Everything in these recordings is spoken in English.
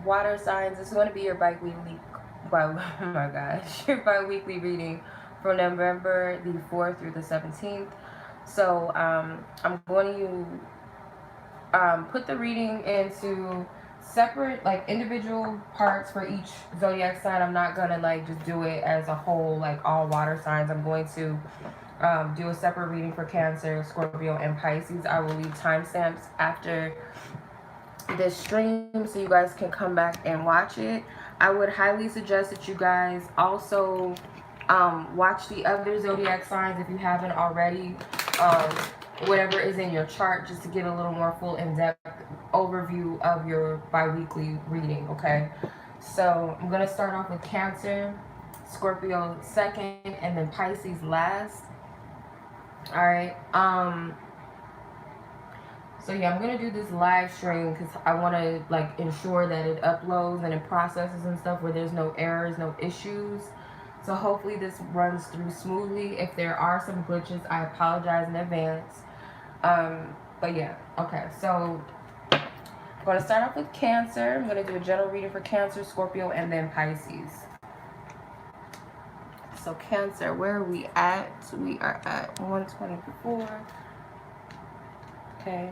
water signs, this is going to be your bi-weekly, oh my gosh, your bi-weekly reading from November the 4th through the 17th. So I'm going to put the reading into separate, like, individual parts for each zodiac sign. I'm not gonna like just do it as a whole, like all water signs. I'm going to do a separate reading for Cancer, Scorpio, and Pisces. I will leave timestamps after this stream so you guys can come back and watch it. I would highly suggest that you guys also watch the other zodiac signs if you haven't already. Whatever is in your chart, just to get a little more full in-depth overview of your bi-weekly reading, okay? So I'm going to start off with Cancer, Scorpio second, and then Pisces last. All right. So yeah, I'm gonna do this live stream because I want to like ensure that it uploads and it processes and stuff where there's no errors, no issues. So hopefully this runs through smoothly. If there are some glitches, I apologize in advance. But yeah, okay. So I'm gonna start off with Cancer. I'm gonna do a general reading for Cancer, Scorpio, and then Pisces. So Cancer, where are we at? We are at 124. Okay.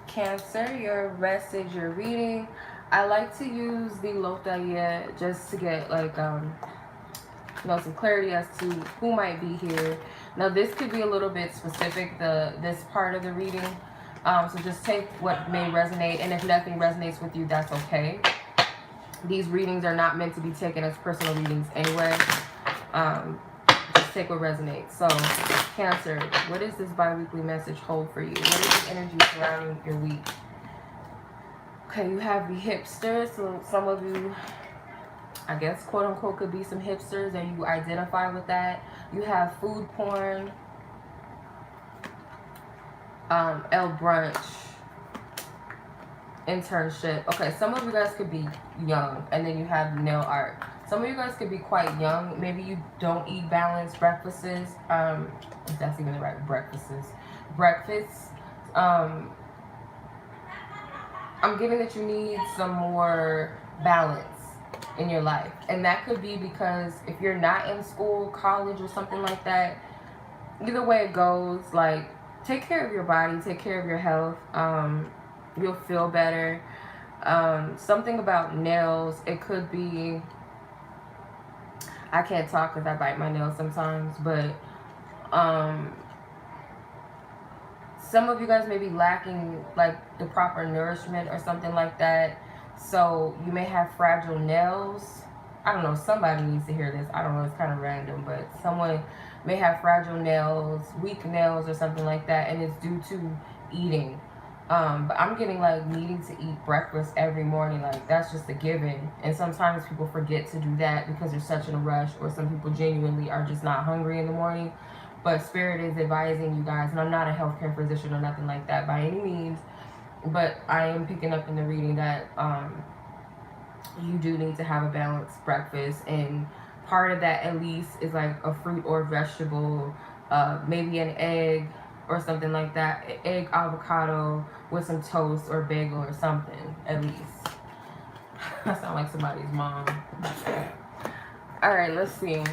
Cancer, your message, your reading. I like to use the Lothaye just to get like some clarity as to who might be here. Now this could be a little bit specific, this part of the reading. So just take what may resonate, and if nothing resonates with you, that's okay. These readings are not meant to be taken as personal readings anyway. Just take what resonates. So Cancer, what does this bi-weekly message hold for you? What is the energy surrounding your week? Okay, you have the hipsters. So some of you, I guess, quote unquote, could be some hipsters and you identify with that. You have food porn, L brunch, internship. Okay, some of you guys could be young, and then you have nail art. Some of you guys could be quite young. Maybe you don't eat balanced breakfasts. If that's even the right breakfasts. I'm getting that you need some more balance in your life, and that could be because if you're not in school, college, or something like that, either way it goes, like, take care of your body, take care of your health. You'll feel better. Something about nails, it could be, I can't talk because I bite my nails sometimes, but some of you guys may be lacking like the proper nourishment or something like that. So you may have fragile nails. I don't know, somebody needs to hear this. I don't know, it's kind of random, but someone may have fragile nails, weak nails, or something like that, and it's due to eating. But I'm getting like needing to eat breakfast every morning. Like, that's just a given. And sometimes people forget to do that because they're such in a rush, or some people genuinely are just not hungry in the morning. But Spirit is advising you guys, and I'm not a healthcare physician or nothing like that by any means, but I am picking up in the reading that you do need to have a balanced breakfast, and part of that at least is like a fruit or vegetable, maybe an egg or something like that, egg, avocado with some toast or bagel or something, at least. I sound like somebody's mom. All right, let's see.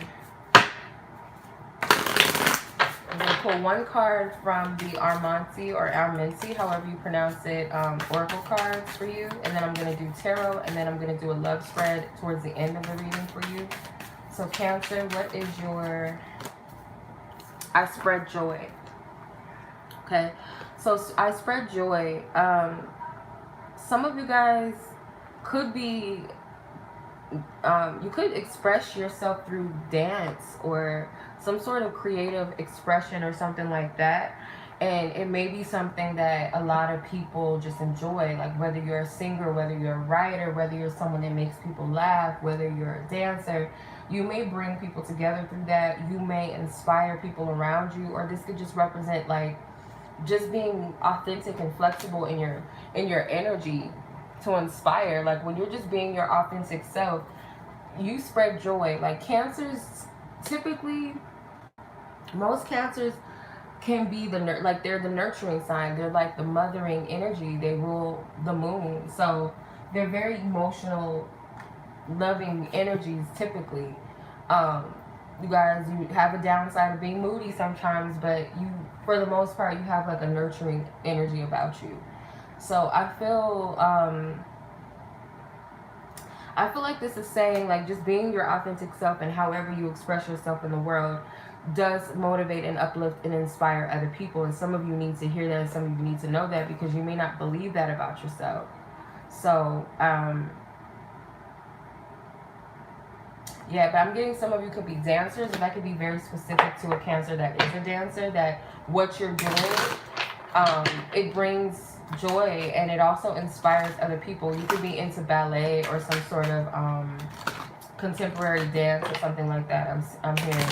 I'm going to pull one card from the Armanti or Arminti, however you pronounce it, oracle cards for you. And then I'm going to do tarot, and then I'm going to do a love spread towards the end of the reading for you. So Cancer, what is your... I spread joy. Okay, so I spread joy. Some of you guys could be... you could express yourself through dance or some sort of creative expression or something like that, and it may be something that a lot of people just enjoy, like whether you're a singer, whether you're a writer, whether you're someone that makes people laugh, whether you're a dancer. You may bring people together through that. You may inspire people around you, or this could just represent like just being authentic and flexible in your energy to inspire. Like when you're just being your authentic self, you spread joy. Like Cancers, typically, most Cancers can be they're the nurturing sign. They're like the mothering energy. They rule the moon. So they're very emotional, loving energies typically. You guys, you have a downside of being moody sometimes, but you, for the most part, you have like a nurturing energy about you. So I feel like this is saying, like, just being your authentic self and however you express yourself in the world does motivate and uplift and inspire other people. And some of you need to hear that, and some of you need to know that, because you may not believe that about yourself. So, yeah, but I'm getting some of you could be dancers, and that could be very specific to a Cancer that is a dancer, that what you're doing, it brings joy and it also inspires other people. You could be into ballet or some sort of contemporary dance or something like that. I'm hearing.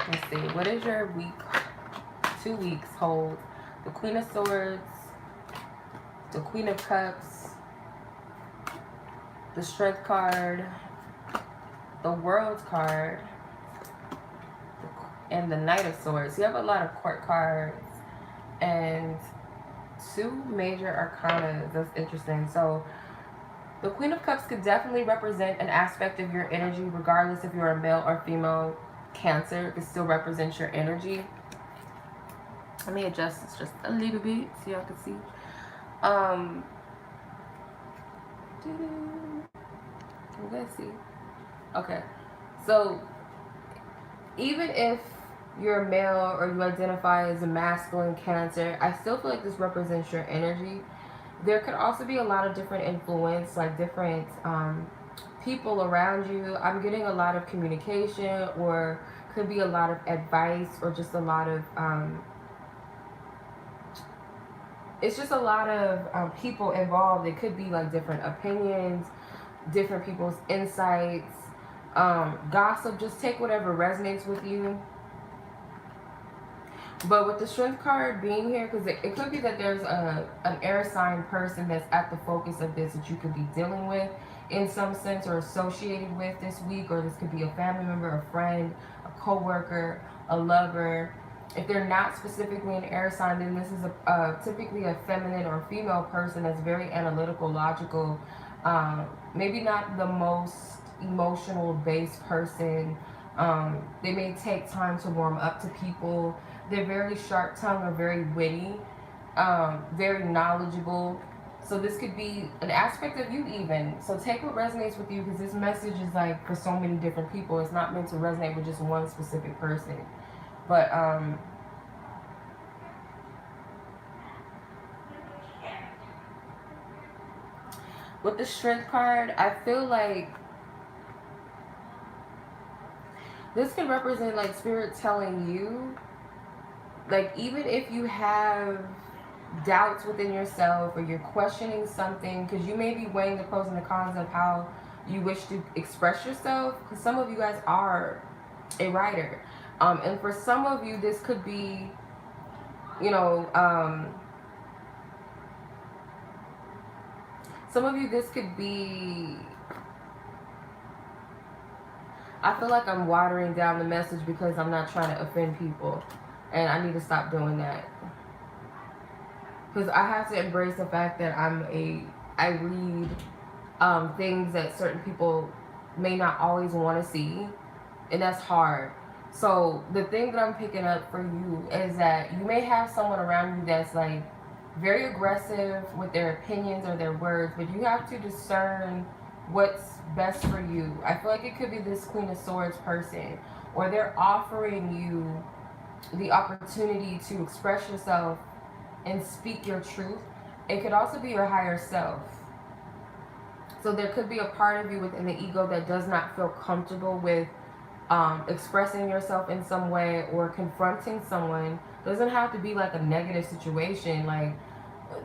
Let's see. What is your week? 2 weeks hold? The Queen of Swords, the Queen of Cups, the Strength card, the World card, and the Knight of Swords. You have a lot of court cards and 2 major arcana. That's interesting. So the Queen of Cups could definitely represent an aspect of your energy, regardless if you're a male or female Cancer. It could still represent your energy. Let me adjust this just a little bit so y'all can see. Let's see. Okay, so even if you're a male or you identify as a masculine Cancer, I still feel like this represents your energy. There could also be a lot of different influence, like different people around you. I'm getting a lot of communication, or could be a lot of advice, or just a lot of it's just a lot of people involved. It could be like different opinions, different people's insights, gossip. Just take whatever resonates with you. But with the Strength card being here, because it could be that there's an air sign person that's at the focus of this, that you could be dealing with in some sense, or associated with this week. Or this could be a family member, a friend, a co-worker, a lover. If they're not specifically an air sign, then this is typically a feminine or female person that's very analytical, logical, maybe not the most emotional based person. They may take time to warm up to people. They're very sharp-tongued or very witty, very knowledgeable. So this could be an aspect of you even. So take what resonates with you, because this message is like for so many different people. It's not meant to resonate with just one specific person. But with the Strength card, I feel like this could represent like Spirit telling you, like, even if you have doubts within yourself, or you're questioning something, because you may be weighing the pros and the cons of how you wish to express yourself, because some of you guys are a writer. And for some of you, this could be, you know, some of you, this could be, I feel like I'm watering down the message because I'm not trying to offend people. And I need to stop doing that. Because I have to embrace the fact that I read things that certain people may not always want to see. And that's hard. So the thing that I'm picking up for you is that you may have someone around you that's like very aggressive with their opinions or their words, but you have to discern what's best for you. I feel like it could be this Queen of Swords person, or they're offering you the opportunity to express yourself and speak your truth. It could also be your higher self. So there could be a part of you within the ego that does not feel comfortable with expressing yourself in some way, or confronting someone. Doesn't have to be like a negative situation. Like,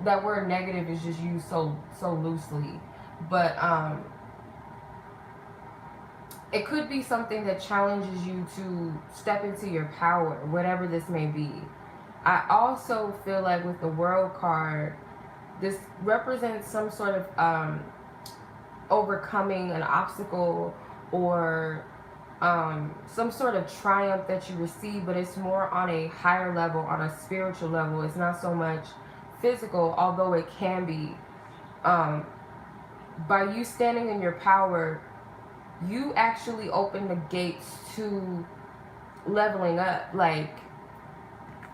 that word negative is just used so loosely. But it could be something that challenges you to step into your power, whatever this may be. I also feel like with the World card, this represents some sort of overcoming an obstacle, or some sort of triumph that you receive, but it's more on a higher level, on a spiritual level. It's not so much physical, although it can be. By you standing in your power, you actually open the gates to leveling up. Like,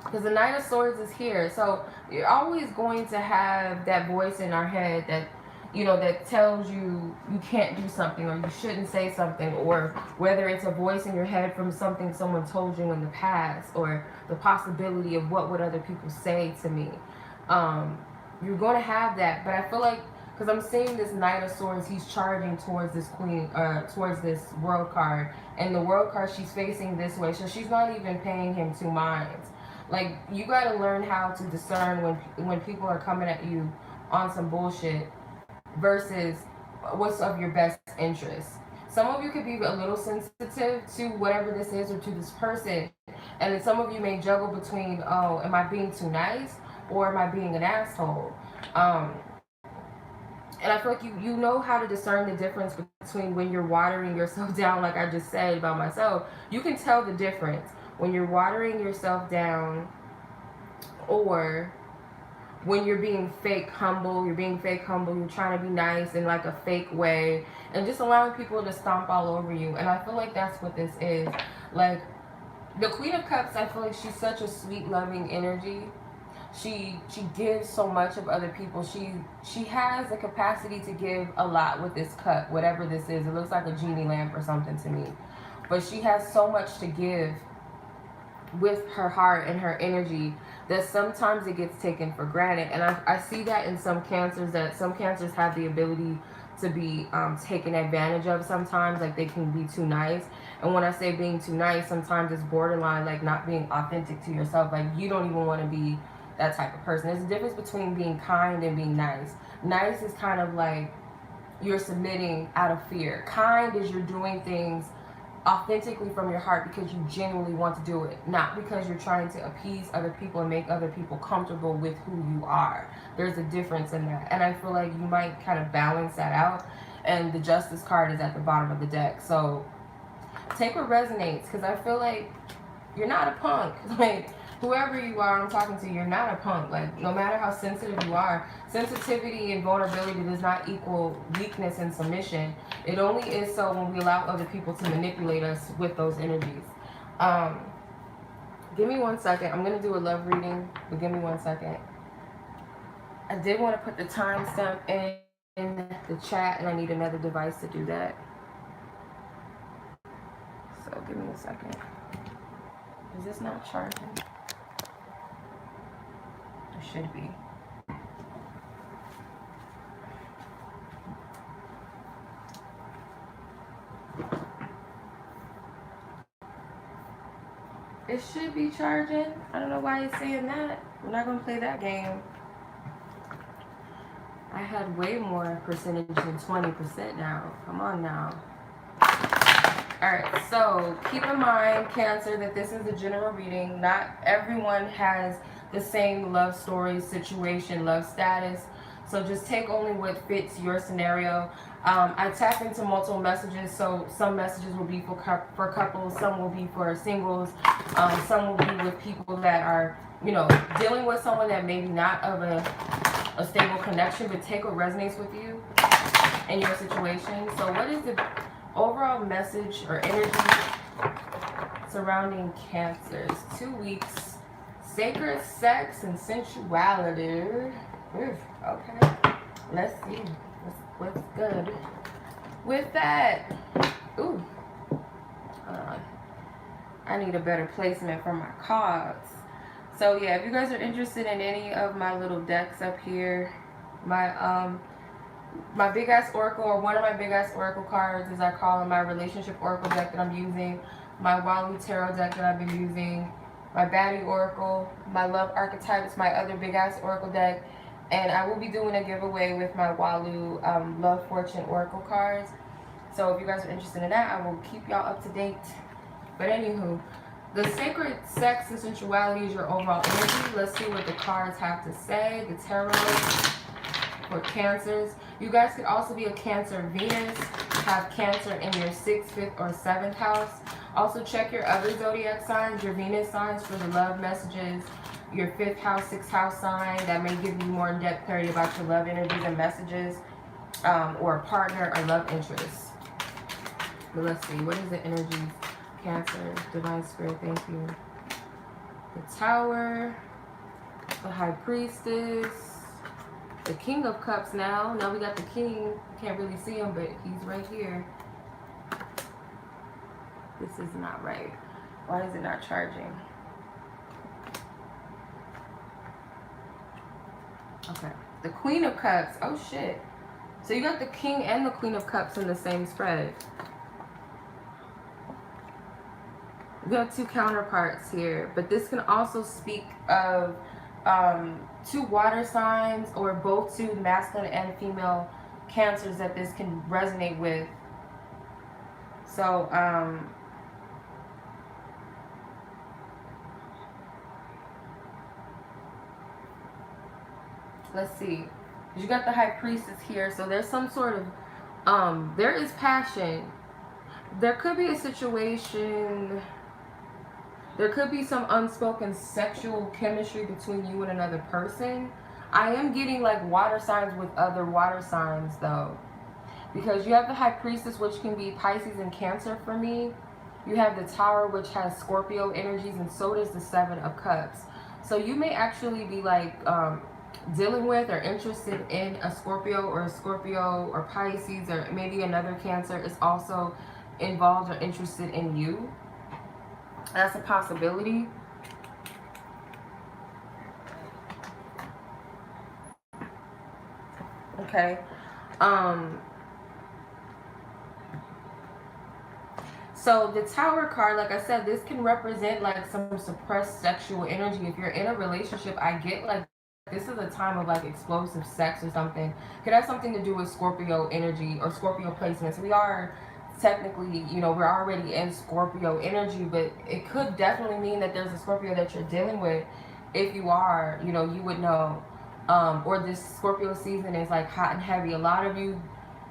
because the Knight of Swords is here. So you're always going to have that voice in our head that, you know, that tells you you can't do something or you shouldn't say something, or whether it's a voice in your head from something someone told you in the past, or the possibility of what would other people say to me. You're going to have that. But I feel like, because I'm seeing this Knight of Swords, he's charging towards this Queen, towards this World card. And the World card, she's facing this way. So she's not even paying him 2 minds. Like, you got to learn how to discern when people are coming at you on some bullshit versus what's of your best interest. Some of you could be a little sensitive to whatever this is or to this person. And then some of you may juggle between, oh, am I being too nice or am I being an asshole? And I feel like you know how to discern the difference between when you're watering yourself down, like I just said about myself. You can tell the difference when you're watering yourself down, or when you're being fake humble. You're being fake humble. You're trying to be nice in like a fake way, and just allowing people to stomp all over you. And I feel like that's what this is. Like, the Queen of Cups, I feel like she's such a sweet, loving energy. She gives so much of other people. She has the capacity to give a lot with this cup, whatever this is. It looks like a genie lamp or something to me. But she has so much to give with her heart and her energy that sometimes it gets taken for granted. And I see that in some Cancers, that some Cancers have the ability to be taken advantage of sometimes. Like, they can be too nice. And when I say being too nice, sometimes it's borderline like not being authentic to yourself. Like, you don't even want to be that type of person. There's a difference between being kind and being nice. Nice is kind of like you're submitting out of fear. Kind is you're doing things authentically from your heart because you genuinely want to do it, not because you're trying to appease other people and make other people comfortable with who you are. There's a difference in that, and I feel like you might kind of balance that out. And the Justice card is at the bottom of the deck, so take what resonates, because I feel like you're not a punk. Like, whoever you are I'm talking to, you're not a punk. Like, no matter how sensitive you are, sensitivity and vulnerability does not equal weakness and submission. It only is so when we allow other people to manipulate us with those energies. Give me 1 second. I'm going to do a love reading, but give me 1 second. I did want to put the timestamp in the chat, and I need another device to do that. So give me a second. Is this not charging? It should be. It should be charging. I don't know why it's saying that. We're not going to play that game. I had way more percentage than 20% now. Come on now. Alright, so keep in mind, Cancer, that this is a general reading. Not everyone has the same love story, situation, love status. So just take only what fits your scenario. I tap into multiple messages, so some messages will be for couples, some will be for singles, some will be with people that are, you know, dealing with someone that maybe not of a stable connection, but take what resonates with you in your situation. So what is the overall message or energy surrounding Cancers? 2 weeks. Sacred sex and sensuality. Oof, okay. Let's see what's good with that. Ooh. I need a better placement for my cards. So yeah, if you guys are interested in any of my little decks up here, my big ass oracle, or one of my big ass oracle cards, as I call it, my relationship oracle deck that I'm using, my Walu tarot deck that I've been using, my Baddie oracle, my love archetypes, my other big ass oracle deck, and I will be doing a giveaway with my Walu love fortune oracle cards. So if you guys are interested in that, I will keep y'all up to date. But anywho, the sacred sex and sensuality is your overall energy. Let's see what the cards have to say. The tarot for Cancers. You guys could also be a Cancer Venus, have Cancer in your 6th, 5th, or 7th house. Also check your other zodiac signs, your Venus signs, for the love messages your 5th house, 6th house sign. That may give you more in-depth clarity about your love energies and messages, or a partner or love interest. But let's see, what is the energy? Cancer, Divine Spirit, thank you. The Tower, the High Priestess, the King of Cups now. Now we got the King. Can't really see him, but he's right here. This is not right. Why is it not charging? Okay. The Queen of Cups. Oh, shit. So you got the King and the Queen of Cups in the same spread. We got 2 counterparts here. But this can also speak of 2 water signs, or both 2 masculine and female Cancers that this can resonate with. So, let's see. You got the High Priestess here, so there's some sort of, there is passion. There could be a situation, there could be some unspoken sexual chemistry between you and another person. I am getting like water signs with other water signs though. Because you have the High Priestess, which can be Pisces and Cancer for me. You have the Tower, which has Scorpio energies, and so does the 7 of Cups. So you may actually be like dealing with or interested in a Scorpio or Pisces, or maybe another Cancer is also involved or interested in you. That's a possibility. Okay. So the Tower card, like I said, this can represent like some suppressed sexual energy. If you're in a relationship, I get like this is a time of like explosive sex or something. Could have something to do with Scorpio energy or Scorpio placements. We are technically, you know, we're already in Scorpio energy, but it could definitely mean that there's a Scorpio that you're dealing with. If you are, you know, you would know. Or this Scorpio season is like hot and heavy. A lot of you,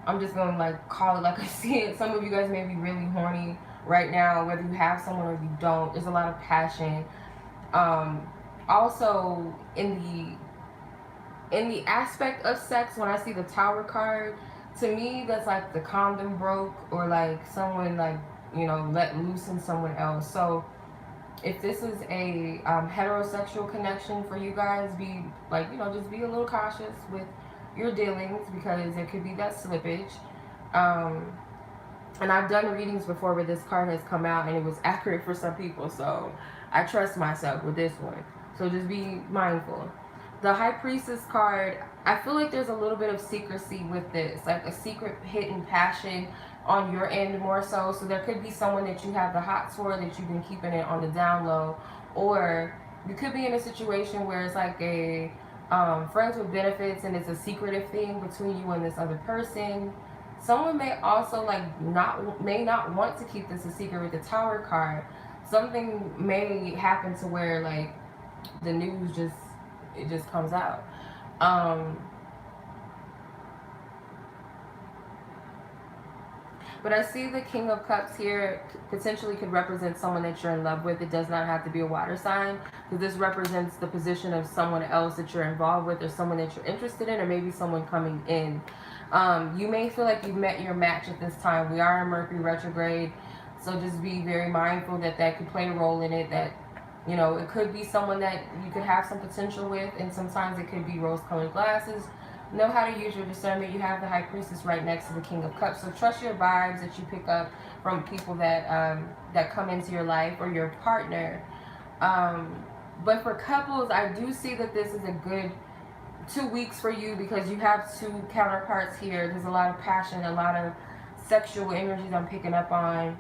I'm just gonna like call it like I see it. Some of you guys may be really horny right now, whether you have someone or you don't. There's a lot of passion. Also in the aspect of sex, when I see the Tower card, to me that's like the condom broke, or like someone like, you know, let loose in someone else. So if this is a heterosexual connection for you guys, be like, you know, just be a little cautious with your dealings, because it could be that slippage. And I've done readings before where this card has come out and it was accurate for some people, so I trust myself with this one. So just be mindful. The High Priestess card, I feel like there's a little bit of secrecy with this, like a secret hidden passion on your end more so. So there could be someone that you have the hots for, that you've been keeping it on the down low, or you could be in a situation where it's like a friends with benefits and it's a secretive thing between you and this other person. Someone may also like may not want to keep this a secret with the Tower card. Something may happen to where like the news just comes out. But I see the King of Cups here potentially could represent someone that you're in love with. It does not have to be a water sign, because this represents the position of someone else that you're involved with, or someone that you're interested in, or maybe someone coming in. You may feel like you've met your match at this time. We are in Mercury retrograde, so just be very mindful that that could play a role in it, that, you know, it could be someone that you could have some potential with, and sometimes it could be rose-colored glasses. Know how to use your discernment. You have the High Priestess right next to the King of Cups, so trust your vibes that you pick up from people that that come into your life, or your partner. But for couples, I do see that this is a good 2 weeks for you, because you have 2 counterparts here. There's a lot of passion, a lot of sexual energies I'm picking up on.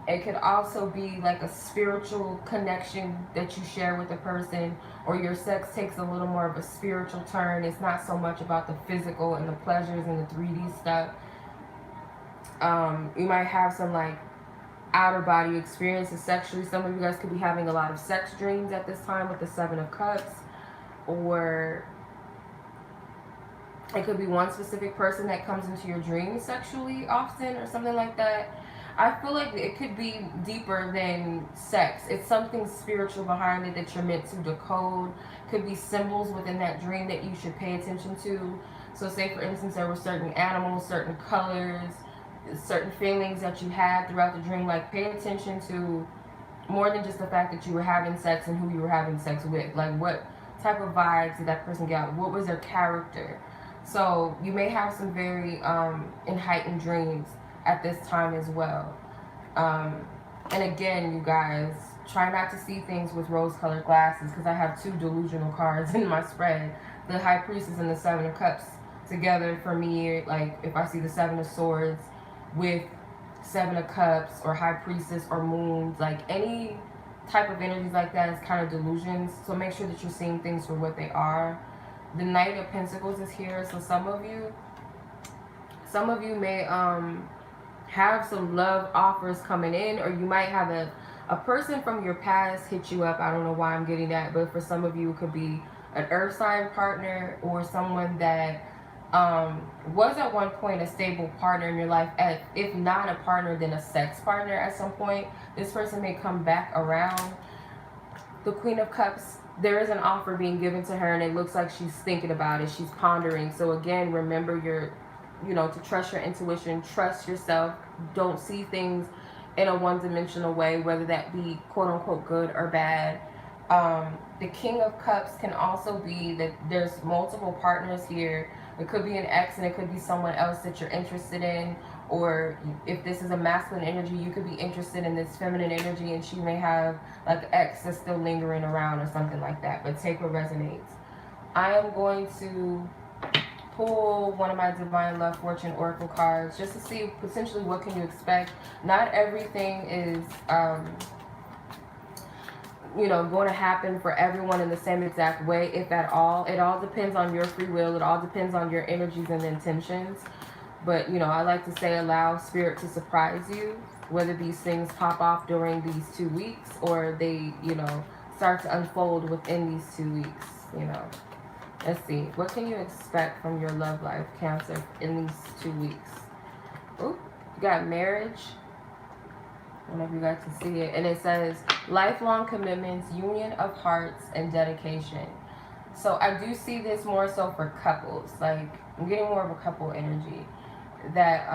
It could also be like a spiritual connection that you share with a person, or your sex takes a little more of a spiritual turn. It's not so much about the physical and the pleasures and the 3D stuff. You might have some like outer body experiences sexually. Some of you guys could be having a lot of sex dreams at this time with the 7 of Cups, or it could be one specific person that comes into your dreams sexually often, or something like that. I feel like it could be deeper than sex. It's something spiritual behind it that you're meant to decode. Could be symbols within that dream that you should pay attention to. So say for instance there were certain animals, certain colors, certain feelings that you had throughout the dream. Like pay attention to more than just the fact that you were having sex and who you were having sex with. Like what type of vibes did that person get? What was their character? So you may have some very heightened dreams at this time as well. And again, you guys, try not to see things with rose-colored glasses, because I have two delusional cards in my spread. The High Priestess and the Seven of Cups together for me, like if I see the Seven of Swords with Seven of Cups or High Priestess or Moons, like any type of energies like that is kind of delusions. So make sure that you're seeing things for what they are. The Knight of Pentacles is here, so some of you may have some love offers coming in, or you might have a person from your past hit you up. I don't know why I'm getting that, but for some of you it could be an earth sign partner or someone that was at one point a stable partner in your life. If not a partner, then a sex partner at some point. This person may come back around. The Queen of Cups, there is an offer being given to her, and it looks like she's thinking about it. She's pondering. So again, remember to trust your intuition, trust yourself. Don't see things in a one-dimensional way, whether that be quote-unquote good or bad. The King of Cups can also be that there's multiple partners here. It could be an ex, and it could be someone else that you're interested in. Or if this is a masculine energy, you could be interested in this feminine energy, and she may have like an ex that's still lingering around or something like that. But take what resonates. I am going to pull one of my Divine Love Fortune Oracle cards just to see potentially what can you expect. Not everything is going to happen for everyone in the same exact way, if at all. It all depends on your free will. It all depends on your energies and intentions. But I like to say, allow spirit to surprise you, whether these things pop off during these 2 weeks or they start to unfold within these 2 weeks. Let's see, what can you expect from your love life, Cancer, in these 2 weeks? Oh, you got marriage. I don't know if you guys can see it. And it says lifelong commitments, union of hearts, and dedication. So I do see this more so for couples. Like, I'm getting more of a couple energy. That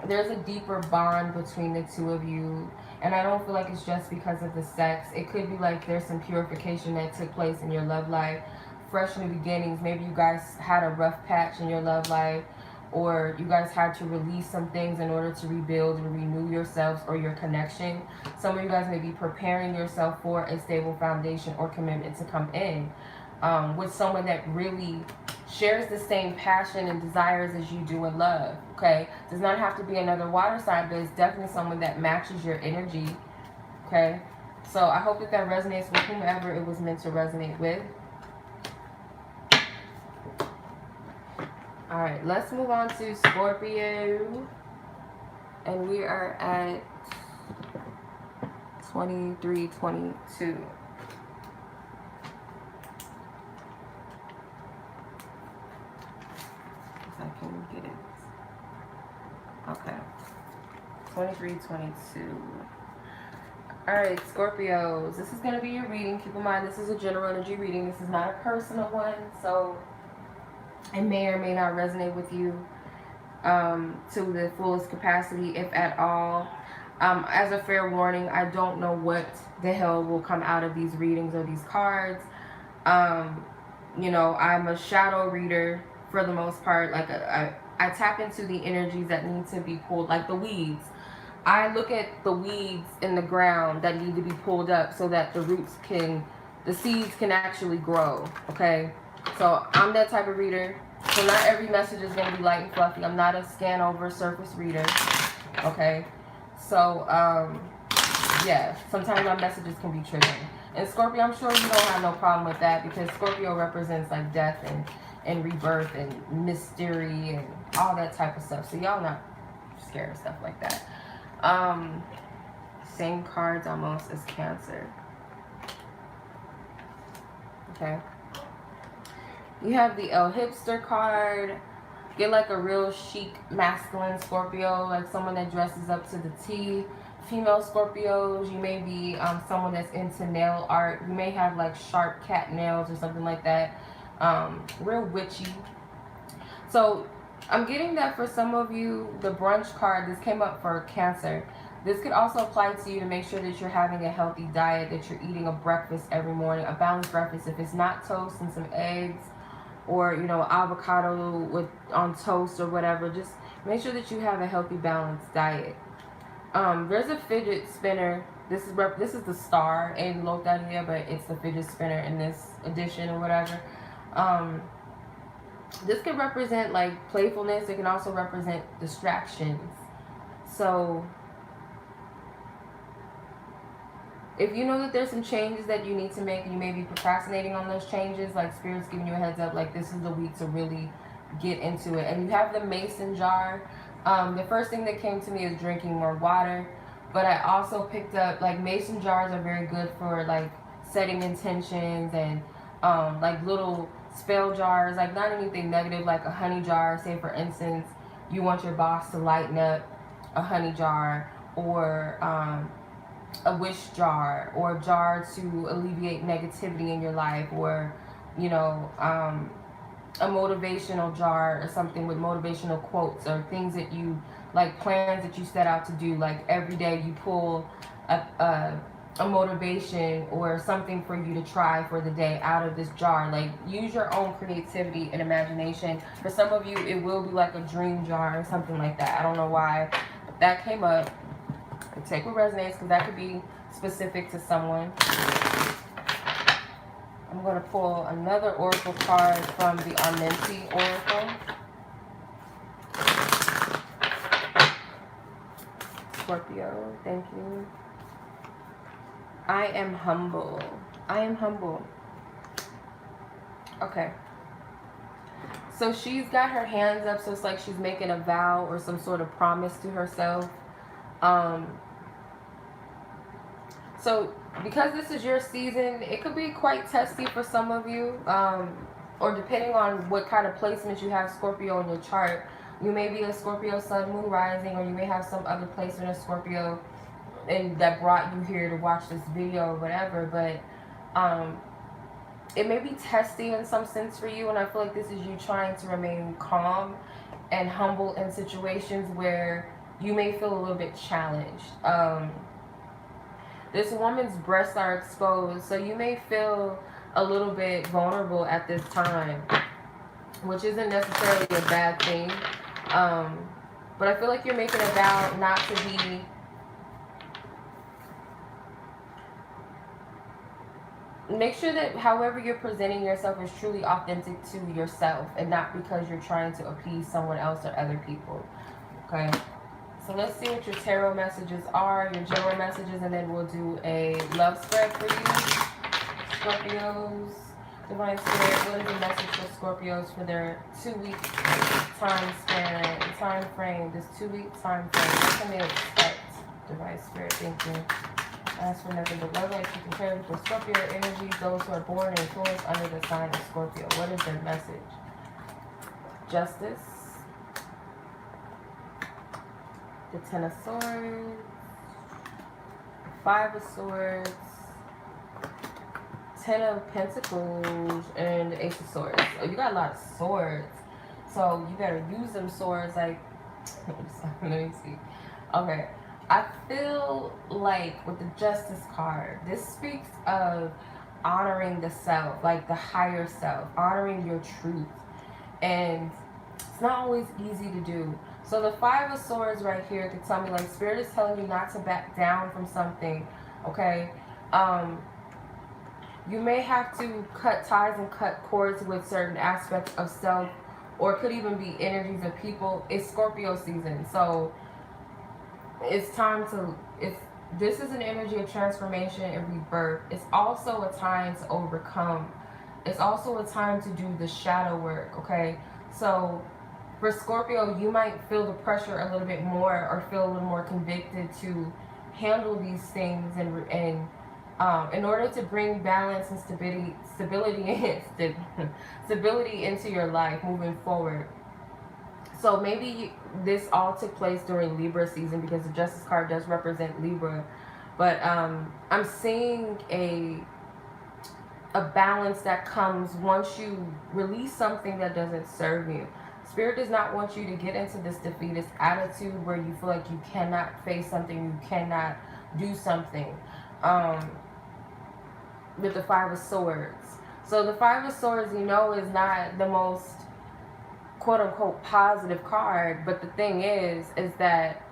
there's a deeper bond between the two of you. And I don't feel like it's just because of the sex. It could be like there's some purification that took place in your love life. Fresh new beginnings. Maybe you guys had a rough patch in your love life, or you guys had to release some things in order to rebuild and renew yourselves or your connection. Some of you guys may be preparing yourself for a stable foundation or commitment to come in with someone that really shares the same passion and desires as you do in love. Okay, does not have to be another water sign, but it's definitely someone that matches your energy. Okay, so I hope that resonates with whomever it was meant to resonate with. Alright, let's move on to Scorpio. And we are at 2322. If I can get it. Okay. 2322. Alright, Scorpios. This is going to be your reading. Keep in mind, this is a general energy reading. This is not a personal one. So it may or may not resonate with you to the fullest capacity, if at all. As a fair warning, I don't know what the hell will come out of these readings or these cards. I'm a shadow reader for the most part. Like I tap into the energies that need to be pulled, like the weeds. I look at the weeds in the ground that need to be pulled up so that the seeds can actually grow. Okay. So I'm that type of reader. So not every message is going to be light and fluffy. I'm not a scan over surface reader. Okay. So, yeah. Sometimes my messages can be triggering. And Scorpio, I'm sure you don't have no problem with that, because Scorpio represents like death and rebirth and mystery and all that type of stuff. So y'all not scared of stuff like that. Same cards almost as Cancer. Okay. You have the El Hipster card. Get like a real chic, masculine Scorpio, like someone that dresses up to the T. Female Scorpios, you may be someone that's into nail art. You may have like sharp cat nails or something like that. Real witchy. So I'm getting that for some of you, the brunch card, this came up for Cancer. This could also apply to you to make sure that you're having a healthy diet, that you're eating a breakfast every morning, a balanced breakfast. If it's not toast and some eggs, or avocado on toast or whatever, just make sure that you have a healthy, balanced diet. There's a fidget spinner. This is the star in Lotaria, but it's the fidget spinner in this edition or whatever. This can represent like playfulness. It can also represent distractions. So if you know that there's some changes that you need to make and you may be procrastinating on those changes, like Spirit's giving you a heads up, like this is the week to really get into it. And you have the mason jar. The first thing that came to me is drinking more water, but I also picked up like mason jars are very good for like setting intentions and like little spell jars, like not anything negative, like a honey jar. Say for instance, you want your boss to lighten up, a honey jar, or a wish jar, or a jar to alleviate negativity in your life, or a motivational jar or something with motivational quotes or things that you like, plans that you set out to do. Like every day you pull a motivation or something for you to try for the day out of this jar. Like use your own creativity and imagination. For some of you it will be like a dream jar or something like that. I don't know why, but that came up. Take what resonates, because that could be specific to someone. I'm going to pull another oracle card from the Armenti Oracle. Scorpio, thank you. I am humble. I am humble. Okay. So she's got her hands up, so it's like she's making a vow or some sort of promise to herself. So because this is your season, it could be quite testy for some of you, or depending on what kind of placement you have Scorpio in your chart. You may be a Scorpio sun, moon, rising, or you may have some other placement of Scorpio and that brought you here to watch this video or whatever. But it may be testy in some sense for you, and I feel like this is you trying to remain calm and humble in situations where you may feel a little bit challenged. This woman's breasts are exposed, so you may feel a little bit vulnerable at this time, which isn't necessarily a bad thing. But I feel like you're making a vow not to be make sure that however you're presenting yourself is truly authentic to yourself and not because you're trying to appease someone else or other people. Okay, so let's see what your tarot messages are, your general messages, and then we'll do a love spread for you, Scorpios. Divine Spirit, what is the message for Scorpios for their 2-week time frame, this 2-week time frame? What can they expect? Divine Spirit, thank you. Ask for nothing but love, like you can carry for Scorpio energy, those who are born and influenced under the sign of Scorpio. What is their message? Justice. The Ten of Swords. Five of Swords. Ten of Pentacles and the Ace of Swords. Oh, you got a lot of swords. So you better use them swords. Like, let me see. Okay. I feel like with the Justice card, this speaks of honoring the self, like the higher self, honoring your truth. And it's not always easy to do. So the Five of Swords right here could tell me, like, Spirit is telling you not to back down from something, okay? You may have to cut ties and cut cords with certain aspects of self, or it could even be energies of people. It's Scorpio season, so it's time to, this is an energy of transformation and rebirth. It's also a time to overcome. It's also a time to do the shadow work, okay? So for Scorpio, you might feel the pressure a little bit more, or feel a little more convicted to handle these things and in order to bring balance and stability into your life moving forward. So maybe this all took place during Libra season, because the Justice card does represent Libra. But I'm seeing a balance that comes once you release something that doesn't serve you. Spirit does not want you to get into this defeatist attitude where you feel like you cannot face something, you cannot do something. With the Five of Swords. So the Five of Swords, you know, is not the most quote-unquote positive card, but the thing is that,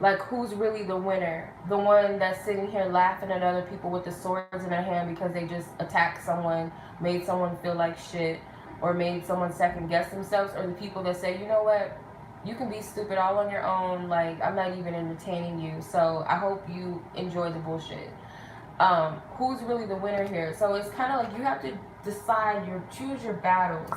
like, who's really the winner? The one that's sitting here laughing at other people with the swords in their hand because they just attacked someone, made someone feel like shit, or made someone second guess themselves, or the people that say, you know what, you can be stupid all on your own, like, I'm not even entertaining you, so I hope you enjoy the bullshit. Who's really the winner here? So it's kind of like you have to decide, choose your battles.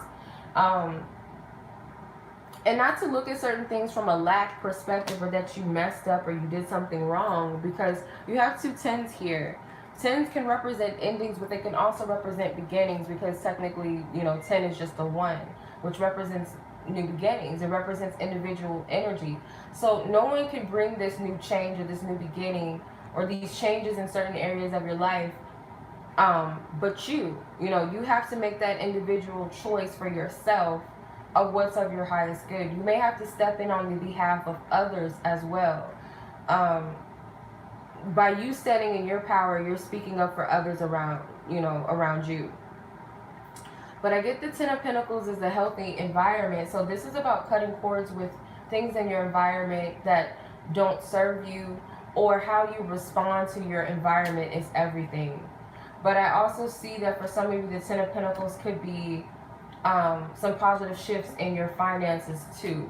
And not to look at certain things from a lack perspective, or that you messed up or you did something wrong, because you have 2 tens here. Tens can represent endings, but they can also represent beginnings, because technically, you know, 10 is just the 1, which represents new beginnings. It represents individual energy. So no one can bring this new change or this new beginning or these changes in certain areas of your life but you know, you have to make that individual choice for yourself of what's of your highest good. You may have to step in on the behalf of others as well. By you standing in your power, you're speaking up for others around, you know, around you. But I get the Ten of Pentacles as a healthy environment. So this is about cutting cords with things in your environment that don't serve you, or how you respond to your environment is everything. But I also see that for some of you, the Ten of Pentacles could be some positive shifts in your finances too.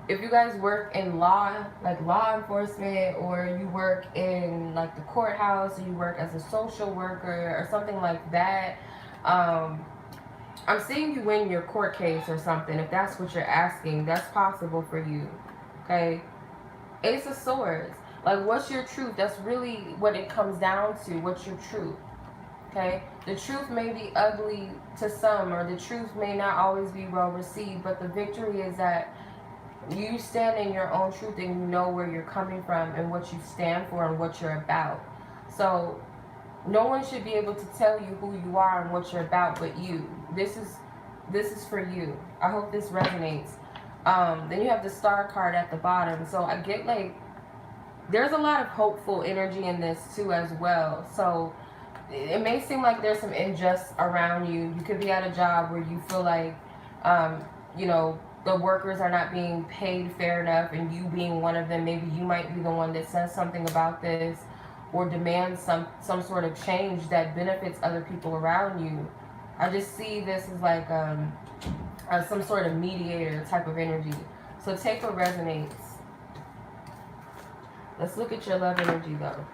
If you guys work in law, like law enforcement, or you work in like the courthouse, or you work as a social worker or something like that, I'm seeing you win your court case or something. If that's what you're asking, that's possible for you. Okay? Ace of Swords. Like, what's your truth? That's really what it comes down to. What's your truth? Okay? The truth may be ugly to some, or the truth may not always be well received, but the victory is that you stand in your own truth, and you know where you're coming from and what you stand for and what you're about. So no one should be able to tell you who you are and what you're about but you. This is for you. I hope this resonates. Then you have the Star card at the bottom. So I get, like, there's a lot of hopeful energy in this too as well. So it may seem like there's some injustice around you. You could be at a job where you feel like, you know, the workers are not being paid fair enough, and you being one of them, maybe you might be the one that says something about this, or demands some sort of change that benefits other people around you. I just see this as like some sort of mediator type of energy. So take what resonates. Let's look at your love energy though.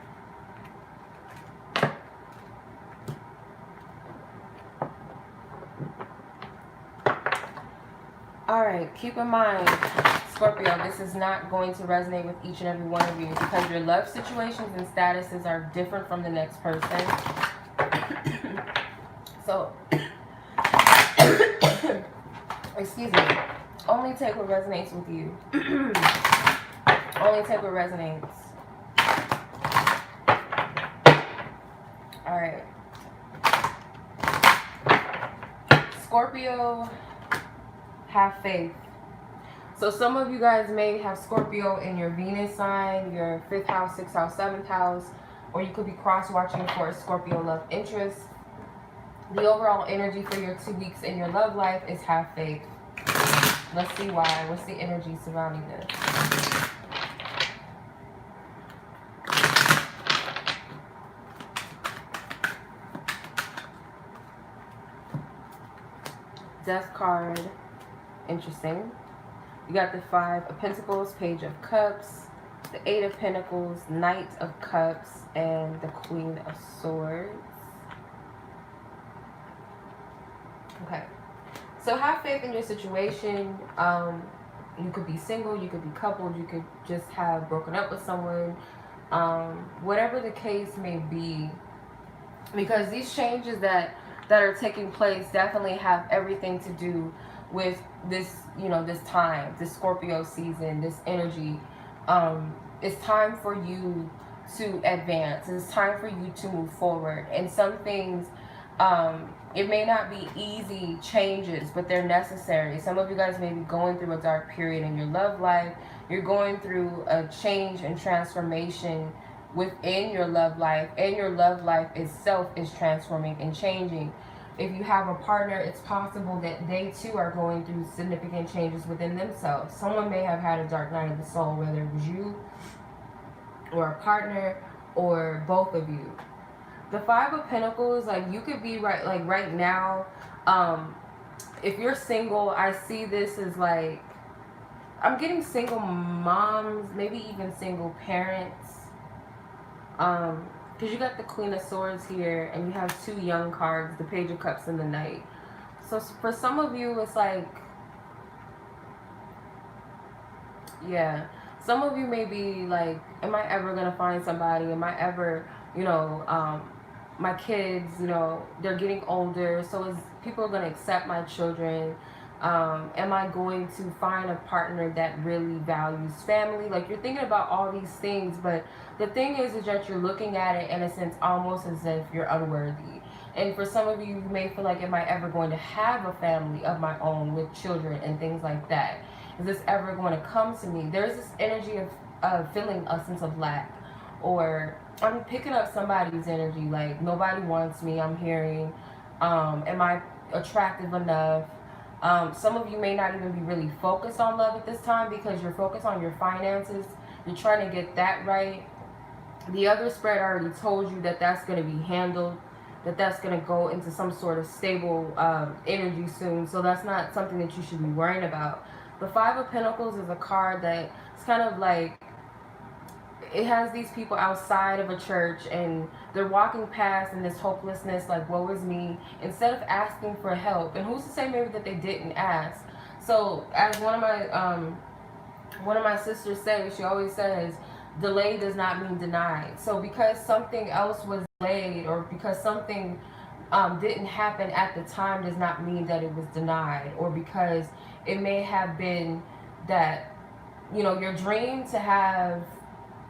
Alright, keep in mind, Scorpio, this is not going to resonate with each and every one of you, because your love situations and statuses are different from the next person. So, excuse me, only take what resonates with you. Only take what resonates. Alright. Scorpio, have faith. So some of you guys may have Scorpio in your Venus sign, your 5th house, 6th house, 7th house, or you could be cross-watching for a Scorpio love interest. The overall energy for your 2 weeks in your love life is have faith. Let's see why. What's the energy surrounding this? Death card. Interesting. You got the 5 of Pentacles, Page of Cups, the 8 of Pentacles, Knight of Cups, and the Queen of Swords. Okay. So have faith in your situation. You could be single, you could be coupled, you could just have broken up with someone. Whatever the case may be. Because these changes that are taking place definitely have everything to do with this, you know, this time, this Scorpio season, this energy. It's time for you to advance. It's time for you to move forward. And some things, it may not be easy changes, but they're necessary. Some of you guys may be going through a dark period in your love life. You're going through a change and transformation within your love life, and your love life itself is transforming and changing. If you have a partner, it's possible that they too are going through significant changes within themselves. Someone may have had a dark night of the soul, whether it was you or a partner or both of you. The Five of Pentacles, like, you could be right now, if you're single, I see this as like, I'm getting single moms, maybe even single parents. Because you got the Queen of Swords here, and you have two young cards, the Page of Cups and the Knight. So for some of you, it's like, yeah, some of you may be like, am I ever going to find somebody? Am I ever, you know, my kids, you know, they're getting older, so is people are going to accept my children? Am I going to find a partner that really values family? Like, you're thinking about all these things, but the thing is that you're looking at it in a sense almost as if you're unworthy. And for some of you, you may feel like, am I ever going to have a family of my own with children and things like that? Is this ever going to come to me? There's this energy of feeling a sense of lack, or I'm picking up somebody's energy, like, nobody wants me, I'm hearing, am I attractive enough? Some of you may not even be really focused on love at this time because you're focused on your finances. You're trying to get that right. The other spread already told you that that's going to be handled, that that's going to go into some sort of stable energy soon. So that's not something that you should be worrying about. The Five of Pentacles is a card that it's kind of like, it has these people outside of a church and they're walking past in this hopelessness, like, woe is me, instead of asking for help. And who's to say maybe that they didn't ask? So as one of my sisters says, she always says, delay does not mean denied. So because something else was delayed, or because something didn't happen at the time, does not mean that it was denied. Or because it may have been that, you know, your dream to have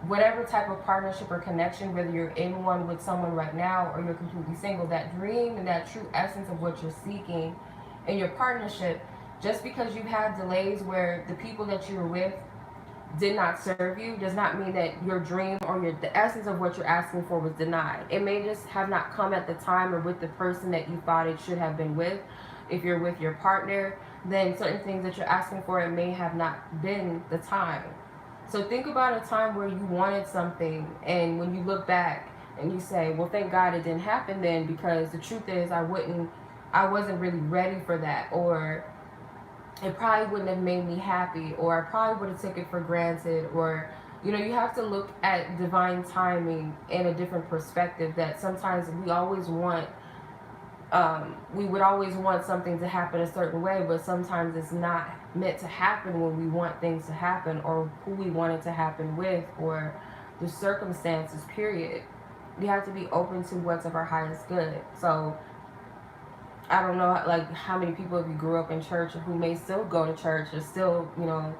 whatever type of partnership or connection, whether you're in one with someone right now or you're completely single, that dream and that true essence of what you're seeking in your partnership, just because you've had delays where the people that you were with did not serve you, does not mean that your dream or the essence of what you're asking for was denied. It may just have not come at the time or with the person that you thought it should have been with. If you're with your partner, then certain things that you're asking for, it may have not been the time. So think about a time where you wanted something, and when you look back and you say, well, thank God it didn't happen then, because the truth is I wasn't really ready for that, or it probably wouldn't have made me happy, or I probably would have took it for granted. Or, you know, you have to look at divine timing in a different perspective, that sometimes we always want, we would always want something to happen a certain way, but sometimes it's not meant to happen when we want things to happen, or who we want it to happen with, or the circumstances, period. We have to be open to what's of our highest good. So I don't know, like, how many people of you grew up in church or who may still go to church or still, you know,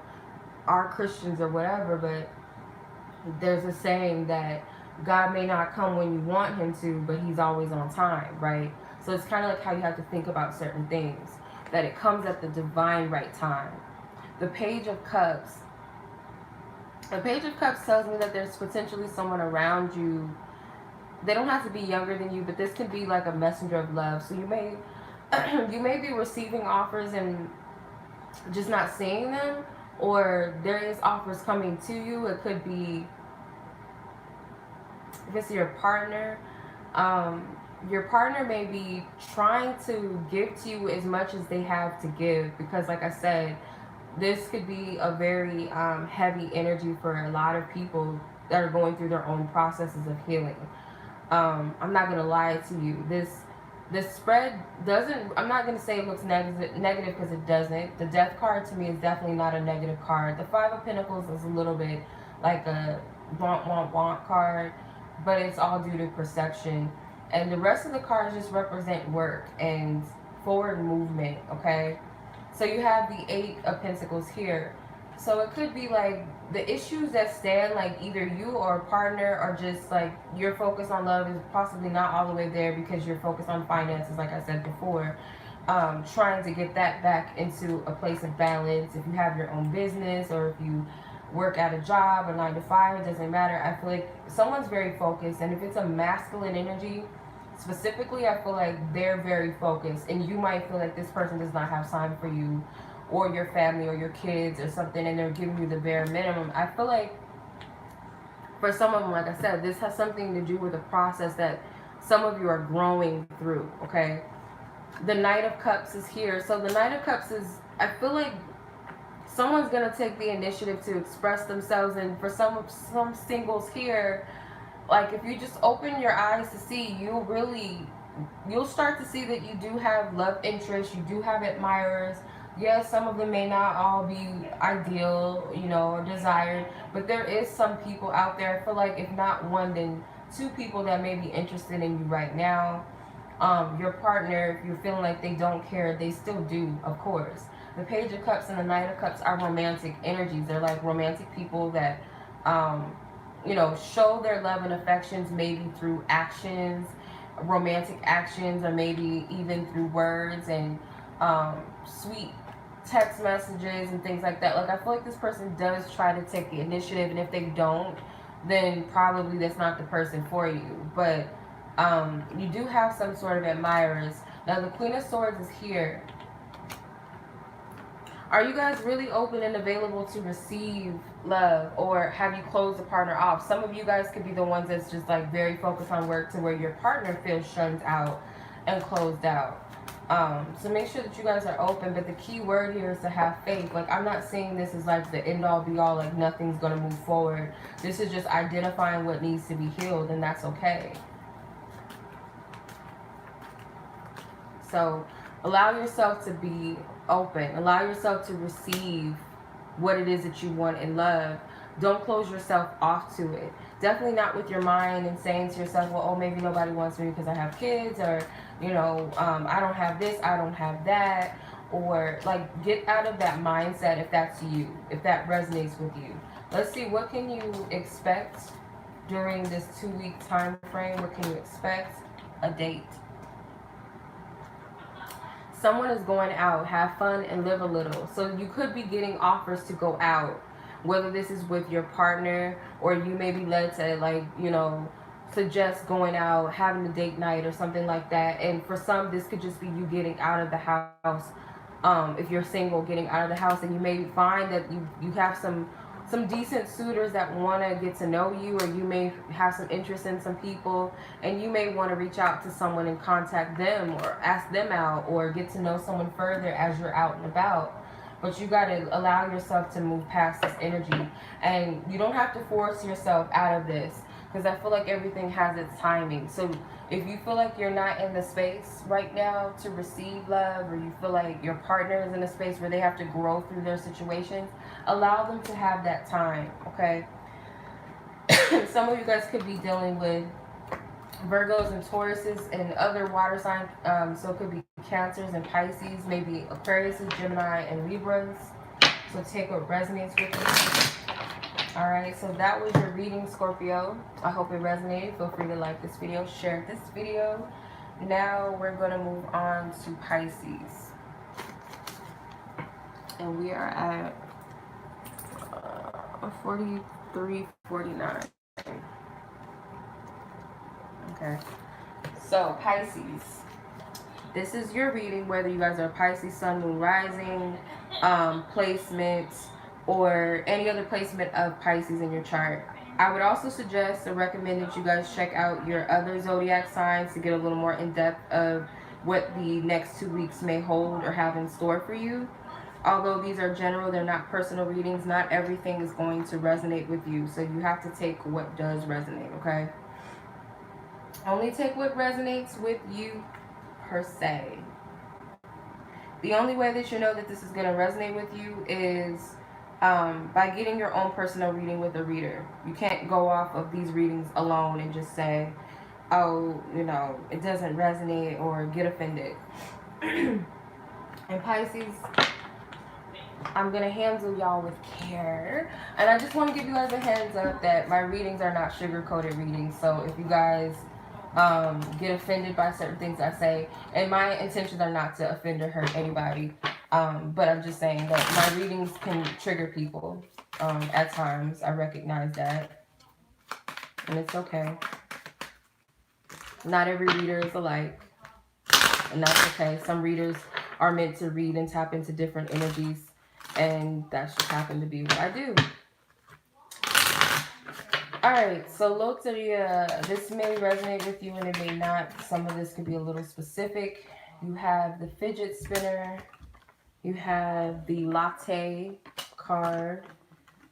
are Christians or whatever, but there's a saying that God may not come when you want him to, but he's always on time, right? So it's kind of like how you have to think about certain things, that it comes at the divine right time. The Page of Cups. The Page of Cups tells me that there's potentially someone around you. They don't have to be younger than you, but this could be like a messenger of love. So you may you may be receiving offers and just not seeing them, or there is offers coming to you. It could be, if it's your partner, your partner may be trying to give to you as much as they have to give, because like I said, this could be a very heavy energy for a lot of people that are going through their own processes of healing. I'm not going to lie to you. This spread doesn't, I'm not going to say it looks negative because it doesn't. The Death card to me is definitely not a negative card. The Five of Pentacles is a little bit like a want card, but it's all due to perception. And the rest of the cards just represent work and forward movement, okay? So you have the Eight of Pentacles here. So it could be like the issues that stand, like either you or a partner, or just like your focus on love is possibly not all the way there because you're focused on finances, like I said before. Trying to get that back into a place of balance. If you have your own business, or if you work at a job, a 9 to 5, it doesn't matter. I feel like someone's very focused, and if it's a masculine energy specifically, I feel like they're very focused, and you might feel like this person does not have time for you or your family or your kids or something, and they're giving you the bare minimum. I feel like for some of them, like I said, this has something to do with a process that some of you are growing through, okay? The Knight of Cups is here. So the Knight of Cups is, I feel like someone's going to take the initiative to express themselves. And for some singles here, like if you just open your eyes to see, you'll start to see that you do have love interests, you do have admirers. Yes, some of them may not all be ideal, you know, or desired, but there is some people out there. I feel like if not one, then two people that may be interested in you right now. Your partner, if you're feeling like they don't care, they still do, of course. The Page of Cups and the Knight of Cups are romantic energies. They're like romantic people that, you know, show their love and affections maybe through actions, romantic actions, or maybe even through words and sweet text messages and things like that. Like I feel like this person does try to take the initiative, and if they don't, then probably that's not the person for you. But you do have some sort of admirers. Now the Queen of Swords is here. Are you guys really open and available to receive love, or have you closed the partner off? Some of you guys could be the ones that's just like very focused on work to where your partner feels shunned out and closed out. So make sure that you guys are open, but the key word here is to have faith. Like I'm not saying this is like the end all be all, like nothing's gonna move forward. This is just identifying what needs to be healed, and that's okay. So allow yourself to be open. Allow yourself to receive what it is that you want in love. Don't close yourself off to it. Definitely not with your mind and saying to yourself, well, oh, maybe nobody wants me because I have kids, or, you know, I don't have this, I don't have that. Or like get out of that mindset if that's you, if that resonates with you. Let's see, what can you expect during this 2-week time frame? What can you expect? A date. Someone is going out, have fun, and live a little. So you could be getting offers to go out, whether this is with your partner, or you may be led to, like, you know, suggest going out, having a date night or something like that. And for some, this could just be you getting out of the house. If you're single, getting out of the house, and you may find that you have some decent suitors that want to get to know you, or you may have some interest in some people, and you may want to reach out to someone and contact them or ask them out or get to know someone further as you're out and about. But you got to allow yourself to move past this energy, and you don't have to force yourself out of this, because I feel like everything has its timing. So if you feel like you're not in the space right now to receive love, or you feel like your partner is in a space where they have to grow through their situations, allow them to have that time, okay? Some of you guys could be dealing with Virgos and Tauruses and other water signs, so it could be Cancers and Pisces, maybe Aquariuses, Gemini, and Libras. So take what resonates with you. Alright, so that was your reading, Scorpio. I hope it resonated. Feel free to like this video, share this video. Now we're going to move on to Pisces. And we are at 43:49. Okay, so Pisces, this is your reading, whether you guys are Pisces, Sun, Moon, Rising, placement, or any other placement of Pisces in your chart. I would also suggest or recommend that you guys check out your other zodiac signs to get a little more in depth of what the next 2 weeks may hold or have in store for you. Although these are general, they're not personal readings, not everything is going to resonate with you. So you have to take what does resonate, okay? Only take what resonates with you per se. The only way that you know that this is going to resonate with you is by getting your own personal reading with a reader. You can't go off of these readings alone and just say, oh, you know, it doesn't resonate, or get offended. And Pisces, I'm going to handle y'all with care. And I just want to give you guys a heads up that my readings are not sugar-coated readings. So if you guys get offended by certain things I say, and my intentions are not to offend or hurt anybody, but I'm just saying that my readings can trigger people at times. I recognize that, and it's okay. Not every reader is alike, and that's okay. Some readers are meant to read and tap into different energies, and that just happened to be what I do. Alright, so Loteria, this may resonate with you and it may not. Some of this could be a little specific. You have the fidget spinner. You have the latte card.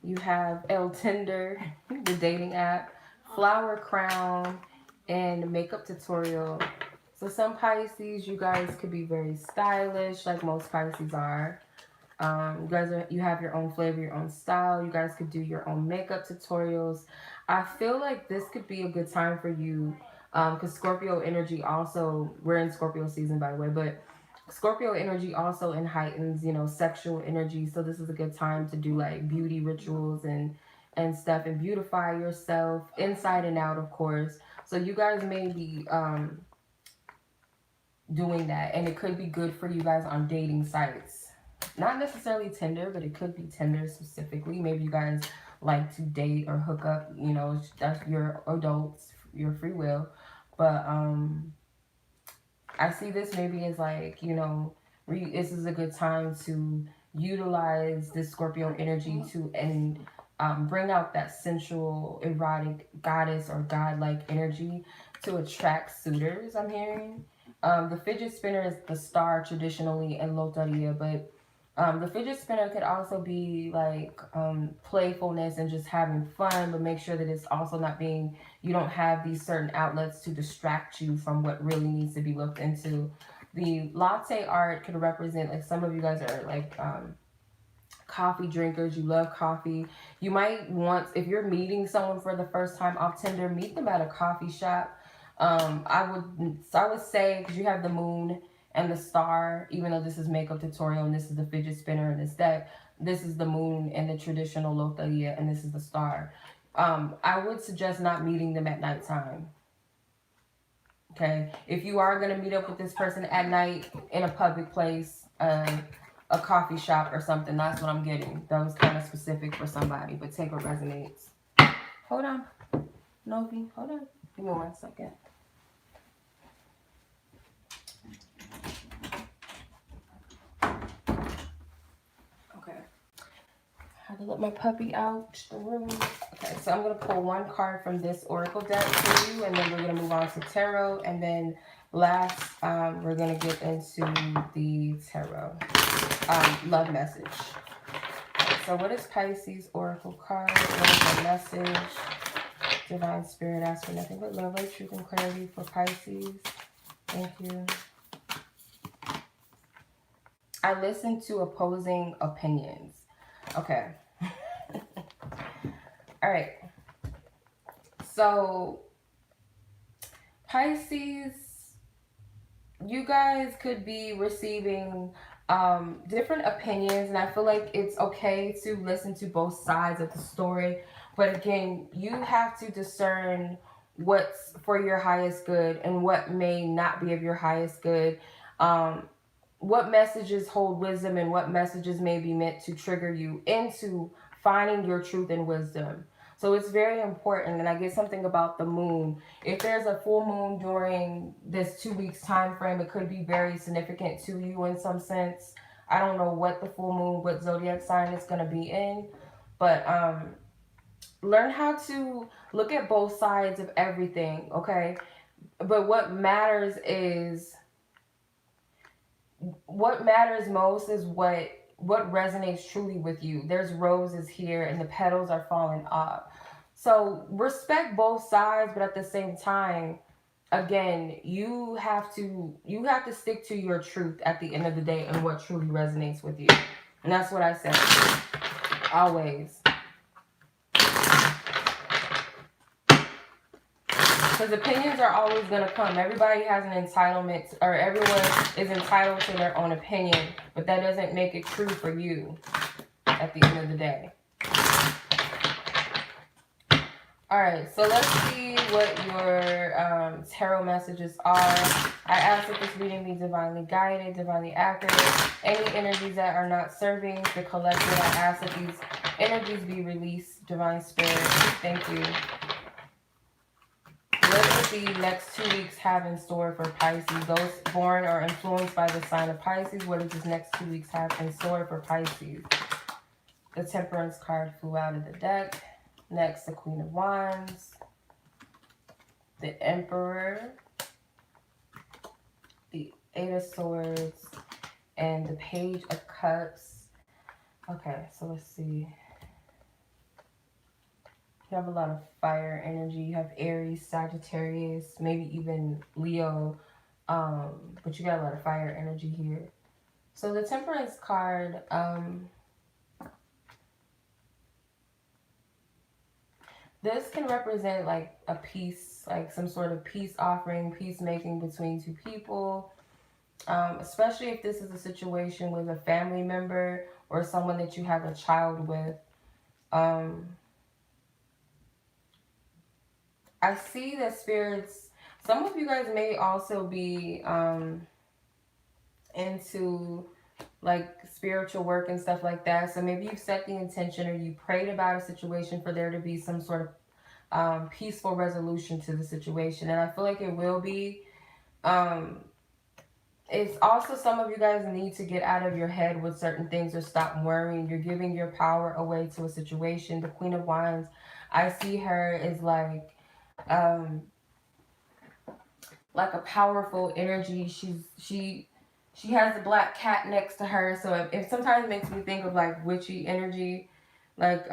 You have El Tinder, the dating app. Flower crown and makeup tutorial. So some Pisces, you guys could be very stylish, like most Pisces are. You have your own flavor, your own style. You guys could do your own makeup tutorials. I feel like this could be a good time for you, because Scorpio energy also, we're in Scorpio season by the way, but Scorpio energy also heightens, you know, sexual energy. So this is a good time to do like beauty rituals and stuff, and beautify yourself inside and out, of course. So you guys may be doing that, and it could be good for you guys on dating sites. Not necessarily Tinder, but it could be Tinder specifically. Maybe you guys like to date or hook up, you know, that's your adults, your free will. But I see this maybe as like, you know, this is a good time to utilize this Scorpio energy to bring out that sensual, erotic goddess or godlike energy to attract suitors, I'm hearing. The fidget spinner is the star traditionally in Loteria, but the fidget spinner could also be like playfulness and just having fun, but make sure that it's also not being, you don't have these certain outlets to distract you from what really needs to be looked into. The latte art could represent, like, some of you guys are like coffee drinkers, you love coffee. You might want, if you're meeting someone for the first time off Tinder, meet them at a coffee shop. I would say, because you have the moon and the star, even though this is makeup tutorial and this is the fidget spinner in this deck, this is the moon and the traditional Loteria, and this is the star. I would suggest not meeting them at nighttime. Okay, if you are going to meet up with this person at night in a public place, a coffee shop or something, that's what I'm getting. That was kind of specific for somebody, but take what resonates. Hold on, Novi, hold on. Give me 1 second. Okay. Had to let my puppy out the room. Okay, so I'm going to pull one card from this oracle deck for you, and then we're going to move on to tarot, and then last, we're going to get into the tarot. Love message. Okay, so what is Pisces oracle card? What is the message? Divine Spirit asks for nothing but love, light, truth, and clarity for Pisces. Thank you. I listen to opposing opinions. Okay. All right. So, Pisces, you guys could be receiving different opinions, and I feel like it's okay to listen to both sides of the story. But again, you have to discern what's for your highest good and what may not be of your highest good. What messages hold wisdom and what messages may be meant to trigger you into finding your truth and wisdom. So it's very important. And I get something about the moon. If there's a full moon during this 2 weeks time frame, it could be very significant to you in some sense. I don't know what the full moon, what zodiac sign it's going to be in, but learn how to look at both sides of everything, okay? But what matters most is what resonates truly with you. There's roses here and the petals are falling off. So respect both sides, but at the same time, again, you have to stick to your truth at the end of the day and what truly resonates with you. And that's what I say. Always. Because opinions are always going to come. Everybody has an entitlement, or everyone is entitled to their own opinion, but that doesn't make it true for you. at the end of the day. Alright, so let's see what your tarot messages are. I ask that this reading be divinely guided, divinely accurate. Any energies that are not serving the collective, I ask that these energies be released. Divine Spirit, thank you. What do the next 2 weeks have in store for Pisces? Those born or influenced by the sign of Pisces, what does this next 2 weeks have in store for Pisces? The Temperance card flew out of the deck. Next, the Queen of Wands, the Emperor, the Eight of Swords, and the Page of Cups. Okay, so let's see. You have a lot of fire energy. You have Aries, Sagittarius, maybe even Leo, but you got a lot of fire energy here. So the Temperance card, this can represent like a peace, like some sort of peace offering, peacemaking between two people. Especially if this is a situation with a family member or someone that you have a child with. I see that spirits, some of you guys may also be into like spiritual work and stuff like that. So maybe you've set the intention or you prayed about a situation for there to be some sort of peaceful resolution to the situation. And I feel like it will be. It's also some of you guys need to get out of your head with certain things or stop worrying. You're giving your power away to a situation. The Queen of Wands, I see her as like a powerful energy. She has the black cat next to her, so it sometimes makes me think of like witchy energy, like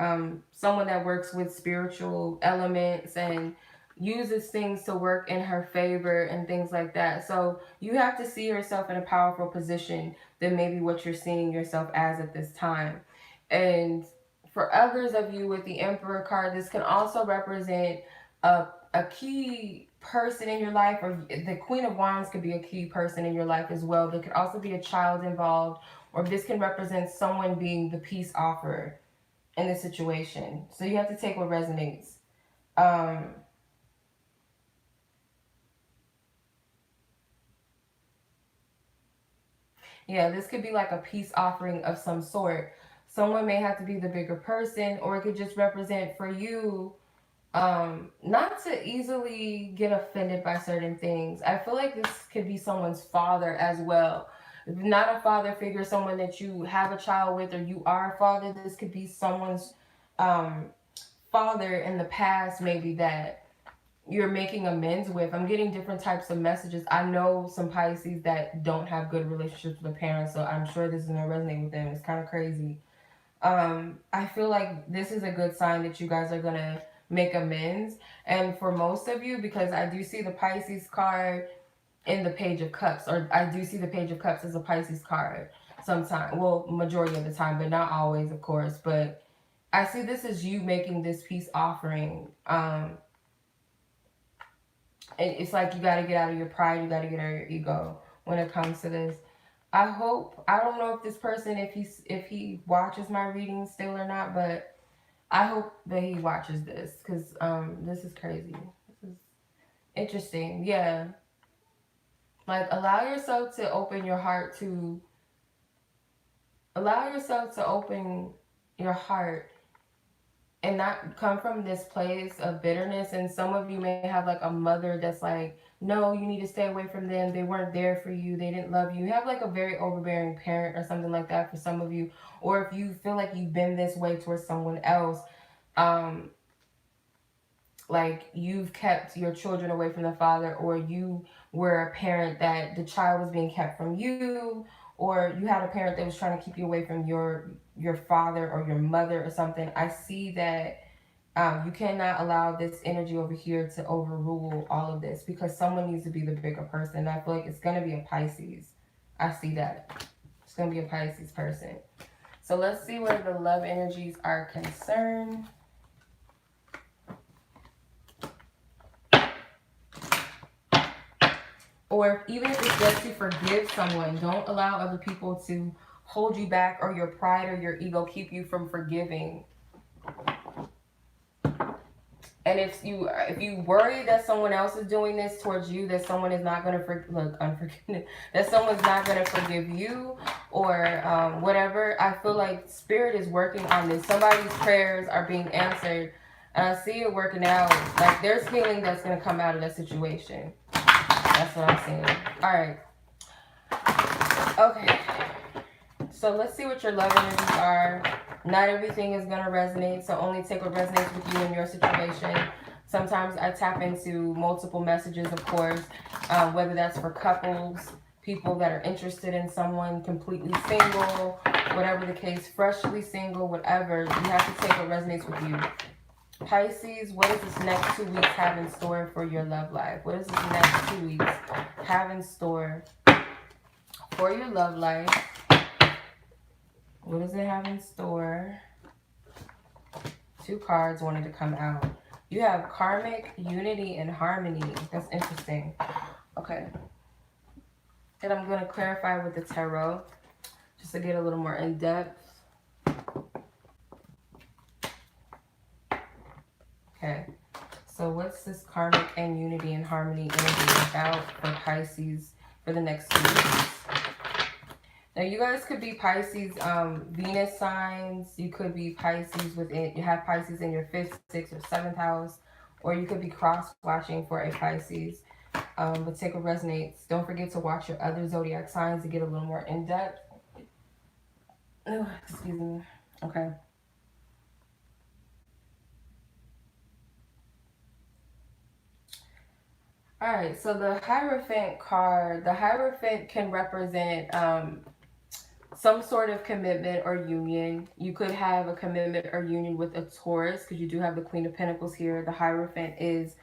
someone that works with spiritual elements and uses things to work in her favor and things like that. So you have to see yourself in a powerful position than maybe what you're seeing yourself as at this time. And for others of you with the Emperor card, this can also represent a key person in your life, or the Queen of Wands could be a key person in your life as well. There could also be a child involved, or this can represent someone being the peace offerer in the situation. So you have to take what resonates. Yeah, this could be like a peace offering of some sort. Someone may have to be the bigger person, or it could just represent for you not to easily get offended by certain things. I feel like this could be someone's father as well. If not a father figure, someone that you have a child with, or you are a father, this could be someone's father in the past, maybe, that you're making amends with. I'm getting different types of messages. I know some Pisces that don't have good relationships with parents, so I'm sure this is going to resonate with them. It's kind of crazy. I feel like this is a good sign that you guys are going to make amends. And for most of you, because I do see the Pisces card in the Page of Cups, or I do see the Page of Cups as a Pisces card sometimes. Well, majority of the time, but not always, of course. But I see this as you making this peace offering. And it's like you got to get out of your pride, you got to get out of your ego when it comes to this. I hope, I don't know if this person, if he watches my reading still or not, but I hope that he watches this, because this is crazy. This is interesting. Yeah. Like, allow yourself to open your heart to, and not come from this place of bitterness. And some of you may have like a mother that's like, no, you need to stay away from them. They weren't there for you. They didn't love you. You have like a very overbearing parent or something like that for some of you. Or if you feel like you've been this way towards someone else, like you've kept your children away from the father, or you were a parent that the child was being kept from you, or you had a parent that was trying to keep you away from your father or your mother or something. I see that you cannot allow this energy over here to overrule all of this, because someone needs to be the bigger person. I feel like it's going to be a Pisces. I see that. It's going to be a Pisces person. So let's see where the love energies are concerned. Or even if it's just to forgive someone, don't allow other people to hold you back, or your pride or your ego keep you from forgiving. And if you worry that someone else is doing this towards you, that someone is not going to that someone's not going to forgive you, or whatever, I feel like Spirit is working on this. Somebody's prayers are being answered, and I see it working out. Like, there's healing that's going to come out of that situation. That's what I'm seeing. All right. Okay. So let's see what your love energies are. Not everything is going to resonate, so only take what resonates with you in your situation. Sometimes I tap into multiple messages, of course, whether that's for couples, people that are interested in someone, completely single, whatever the case, freshly single, whatever. You have to take what resonates with you. Pisces, what does this next 2 weeks have in store for your love life? What does this next 2 weeks have in store for your love life? What does it have in store? 2 cards wanted to come out. You have karmic, unity, and harmony. That's interesting. Okay. And I'm going to clarify with the tarot just to get a little more in depth. Okay. So what's this karmic and unity and harmony energy about for Pisces for the next 2 weeks? Now, you guys could be Pisces Venus signs. You could be Pisces within, you have Pisces in your 5th, 6th, or 7th house. Or you could be cross-watching for a Pisces. But take what resonates. Don't forget to watch your other zodiac signs to get a little more in-depth. Oh, excuse me. Okay. All right, so the Hierophant card, the Hierophant can represent some sort of commitment or union. You could have a commitment or union with a Taurus, because you do have the Queen of Pentacles here. The Hierophant is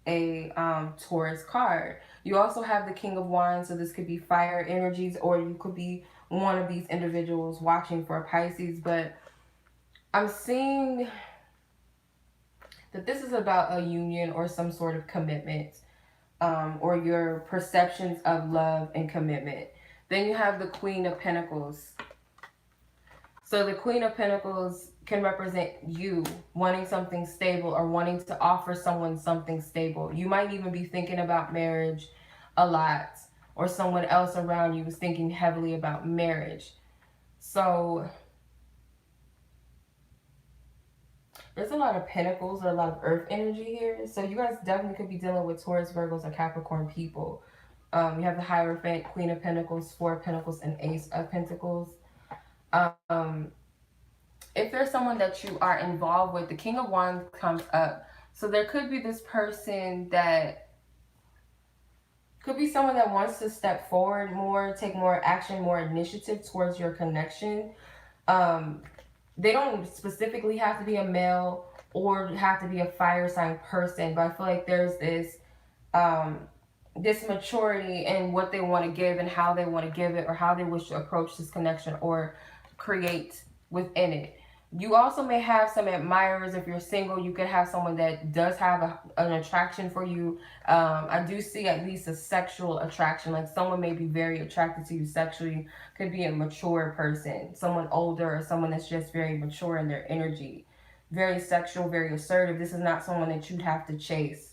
a Taurus card. You also have the King of Wands, so this could be fire energies, or you could be one of these individuals watching for a Pisces. But I'm seeing that this is about a union or some sort of commitment, or your perceptions of love and commitment. Then you have the Queen of Pentacles. So the Queen of Pentacles can represent you wanting something stable or wanting to offer someone something stable. You might even be thinking about marriage a lot, or someone else around you is thinking heavily about marriage. So there's a lot of pentacles or a lot of earth energy here. So you guys definitely could be dealing with Taurus, Virgos, and Capricorn people. You have the Hierophant, Queen of Pentacles, 4 of Pentacles, and Ace of Pentacles. If there's someone that you are involved with, the King of Wands comes up. So there could be this person that could be someone that wants to step forward more, take more action, more initiative towards your connection. They don't specifically have to be a male or have to be a fire sign person, but I feel like there's this this maturity in what they want to give and how they want to give it, or how they wish to approach this connection or create within it. You also may have some admirers. If you're single, you could have someone that does have an attraction for you. I do see at least a sexual attraction, like someone may be very attracted to you sexually. Could be a mature person, someone older, or someone that's just very mature in their energy. Very sexual, very assertive. This is not someone that you'd have to chase.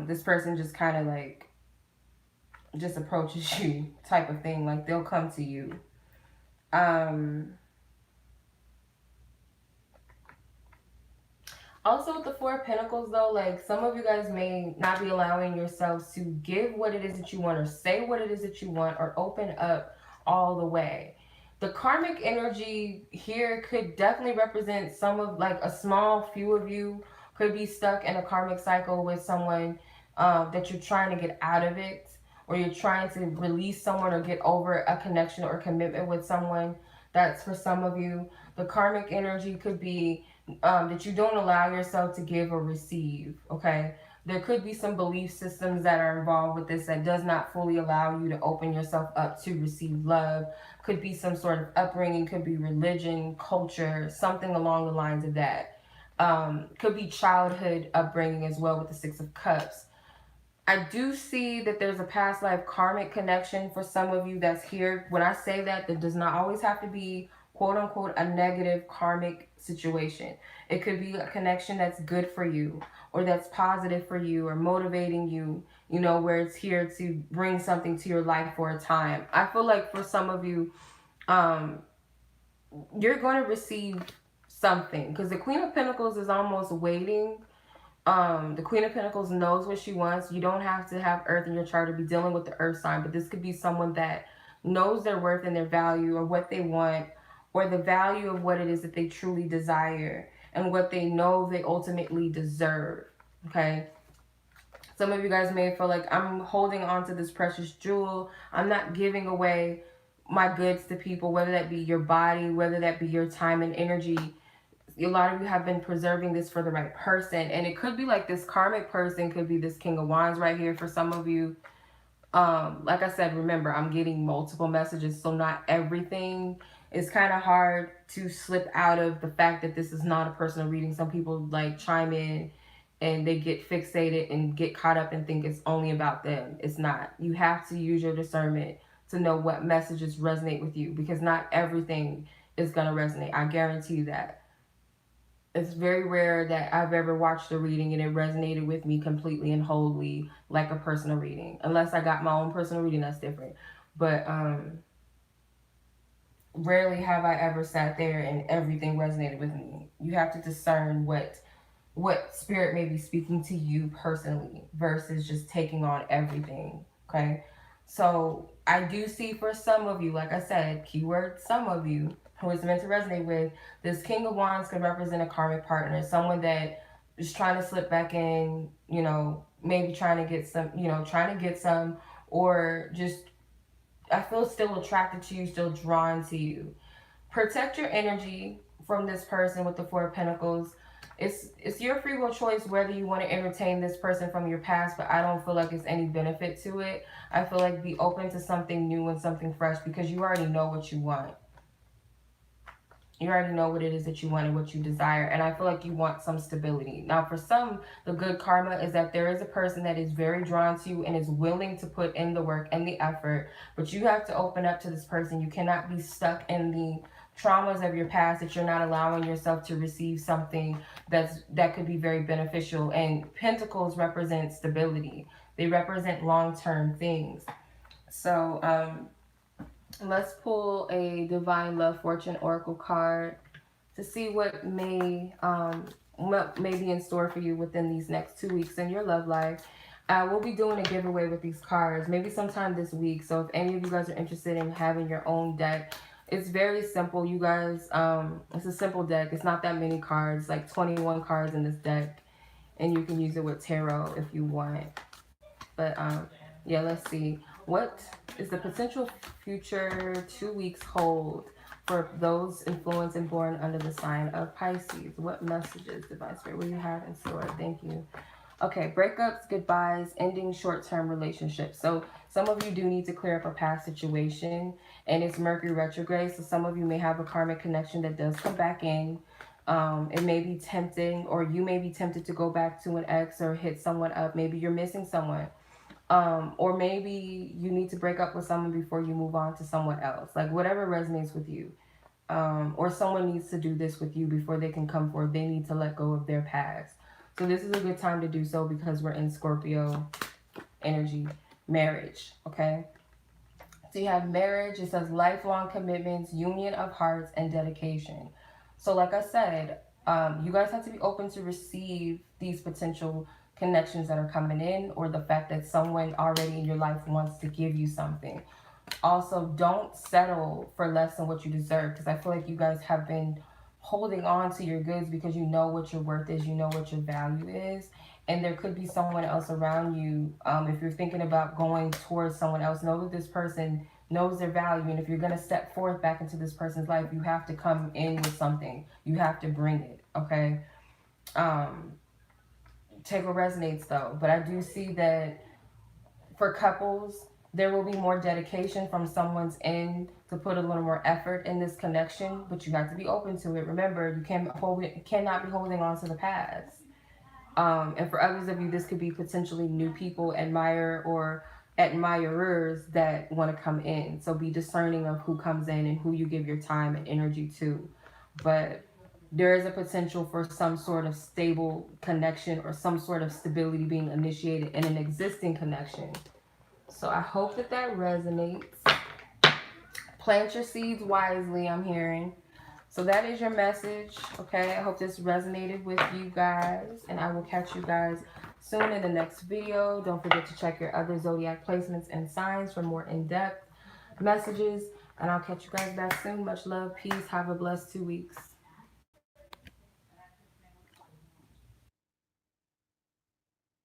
This person just kind of like just approaches you type of thing. Like they'll come to you. Also with the 4 of Pentacles though, like some of you guys may not be allowing yourselves to give what it is that you want, or say what it is that you want, or open up all the way. The karmic energy here could definitely represent some of, like a small few of you could be stuck in a karmic cycle with someone that you're trying to get out of it, or you're trying to release someone or get over a connection or commitment with someone. That's for some of you. The karmic energy could be that you don't allow yourself to give or receive, okay? There could be some belief systems that are involved with this that does not fully allow you to open yourself up to receive love. Could be some sort of upbringing, could be religion, culture, something along the lines of that. Could be childhood upbringing as well with the 6 of Cups. I do see that there's a past life karmic connection for some of you that's here. When I say that, that does not always have to be quote unquote a negative karmic situation. It could be a connection that's good for you or that's positive for you or motivating you, you know, where it's here to bring something to your life for a time. I feel like for some of you, um, you're going to receive something because the Queen of Pentacles is almost waiting. The Queen of Pentacles knows what she wants. You don't have to have Earth in your chart to be dealing with the Earth sign, but this could be someone that knows their worth and their value or what they want or the value of what it is that they truly desire and what they know they ultimately deserve. Okay? Some of you guys may feel like I'm holding on to this precious jewel. I'm not giving away my goods to people, whether that be your body, whether that be your time and energy. A lot of you have been preserving this for the right person, and it could be like this karmic person could be this King of Wands right here for some of you. Like I said, remember, I'm getting multiple messages, so not everything. It's kind of hard to slip out of the fact that this is not a personal reading. Some people like chime in and they get fixated and get caught up and think it's only about them. It's not. You have to use your discernment to know what messages resonate with you, because not everything is going to resonate. I guarantee you that. It's very rare that I've ever watched a reading and it resonated with me completely and wholly like a personal reading. Unless I got my own personal reading, that's different. But rarely have I ever sat there and everything resonated with me. You have to discern what spirit may be speaking to you personally versus just taking on everything. Okay? So I do see for some of you, like I said, keyword some of you, who is meant to resonate with, this King of Wands could represent a karmic partner, someone that is trying to slip back in, you know, maybe trying to get some, or just, I feel still attracted to you, still drawn to you. Protect your energy from this person with the Four of Pentacles. It's your free will choice whether you want to entertain this person from your past, but I don't feel like it's any benefit to it. I feel like be open to something new and something fresh, because you already know what you want. You already know what it is that you want and what you desire. And I feel like you want some stability. Now, for some, the good karma is that there is a person that is very drawn to you and is willing to put in the work and the effort. But you have to open up to this person. You cannot be stuck in the traumas of your past, that you're not allowing yourself to receive something that could be very beneficial. And Pentacles represent stability. They represent long-term things. So, let's pull a Divine Love Fortune Oracle card to see what may be in store for you within these next 2 weeks in your love life. We'll be doing a giveaway with these cards maybe sometime this week. So if any of you guys are interested in having your own deck, it's very simple, you guys. It's a simple deck. It's not that many cards, like 21 cards in this deck. And you can use it with tarot if you want. But yeah, let's see. What is the potential future 2 weeks hold for those influenced and born under the sign of Pisces? What messages, Divine Spirit, will you have in store? Thank you. Okay, breakups, goodbyes, ending short-term relationships. So some of you do need to clear up a past situation, and it's Mercury retrograde. So some of you may have a karmic connection that does come back in. It may be tempting, or you may be tempted to go back to an ex or hit someone up. Maybe you're missing someone. Or maybe you need to break up with someone before you move on to someone else. Like whatever resonates with you. Or someone needs to do this with you before they can come forward. They need to let go of their past. So this is a good time to do so because we're in Scorpio energy. Marriage, okay? So you have marriage. It says lifelong commitments, union of hearts, and dedication. So like I said, you guys have to be open to receive these potential connections that are coming in, or the fact that someone already in your life wants to give you something. Also, don't settle for less than what you deserve, because I feel like you guys have been holding on to your goods because you know what your worth is, you know what your value is, and there could be someone else around you. If you're thinking about going towards someone else, know that this person knows their value, and if you're going to step forth back into this person's life, you have to come in with something. You have to bring it, okay? Take what resonates though, but I do see that for couples, there will be more dedication from someone's end to put a little more effort in this connection, but you have to be open to it. Remember, you cannot be holding on to the past. And for others of you, this could be potentially new people, admirers that want to come in. So be discerning of who comes in and who you give your time and energy to. But there is a potential for some sort of stable connection or some sort of stability being initiated in an existing connection. So I hope that that resonates. Plant your seeds wisely, I'm hearing. So that is your message, okay? I hope this resonated with you guys, and I will catch you guys soon in the next video. Don't forget to check your other zodiac placements and signs for more in-depth messages, and I'll catch you guys back soon. Much love, peace, have a blessed 2 weeks.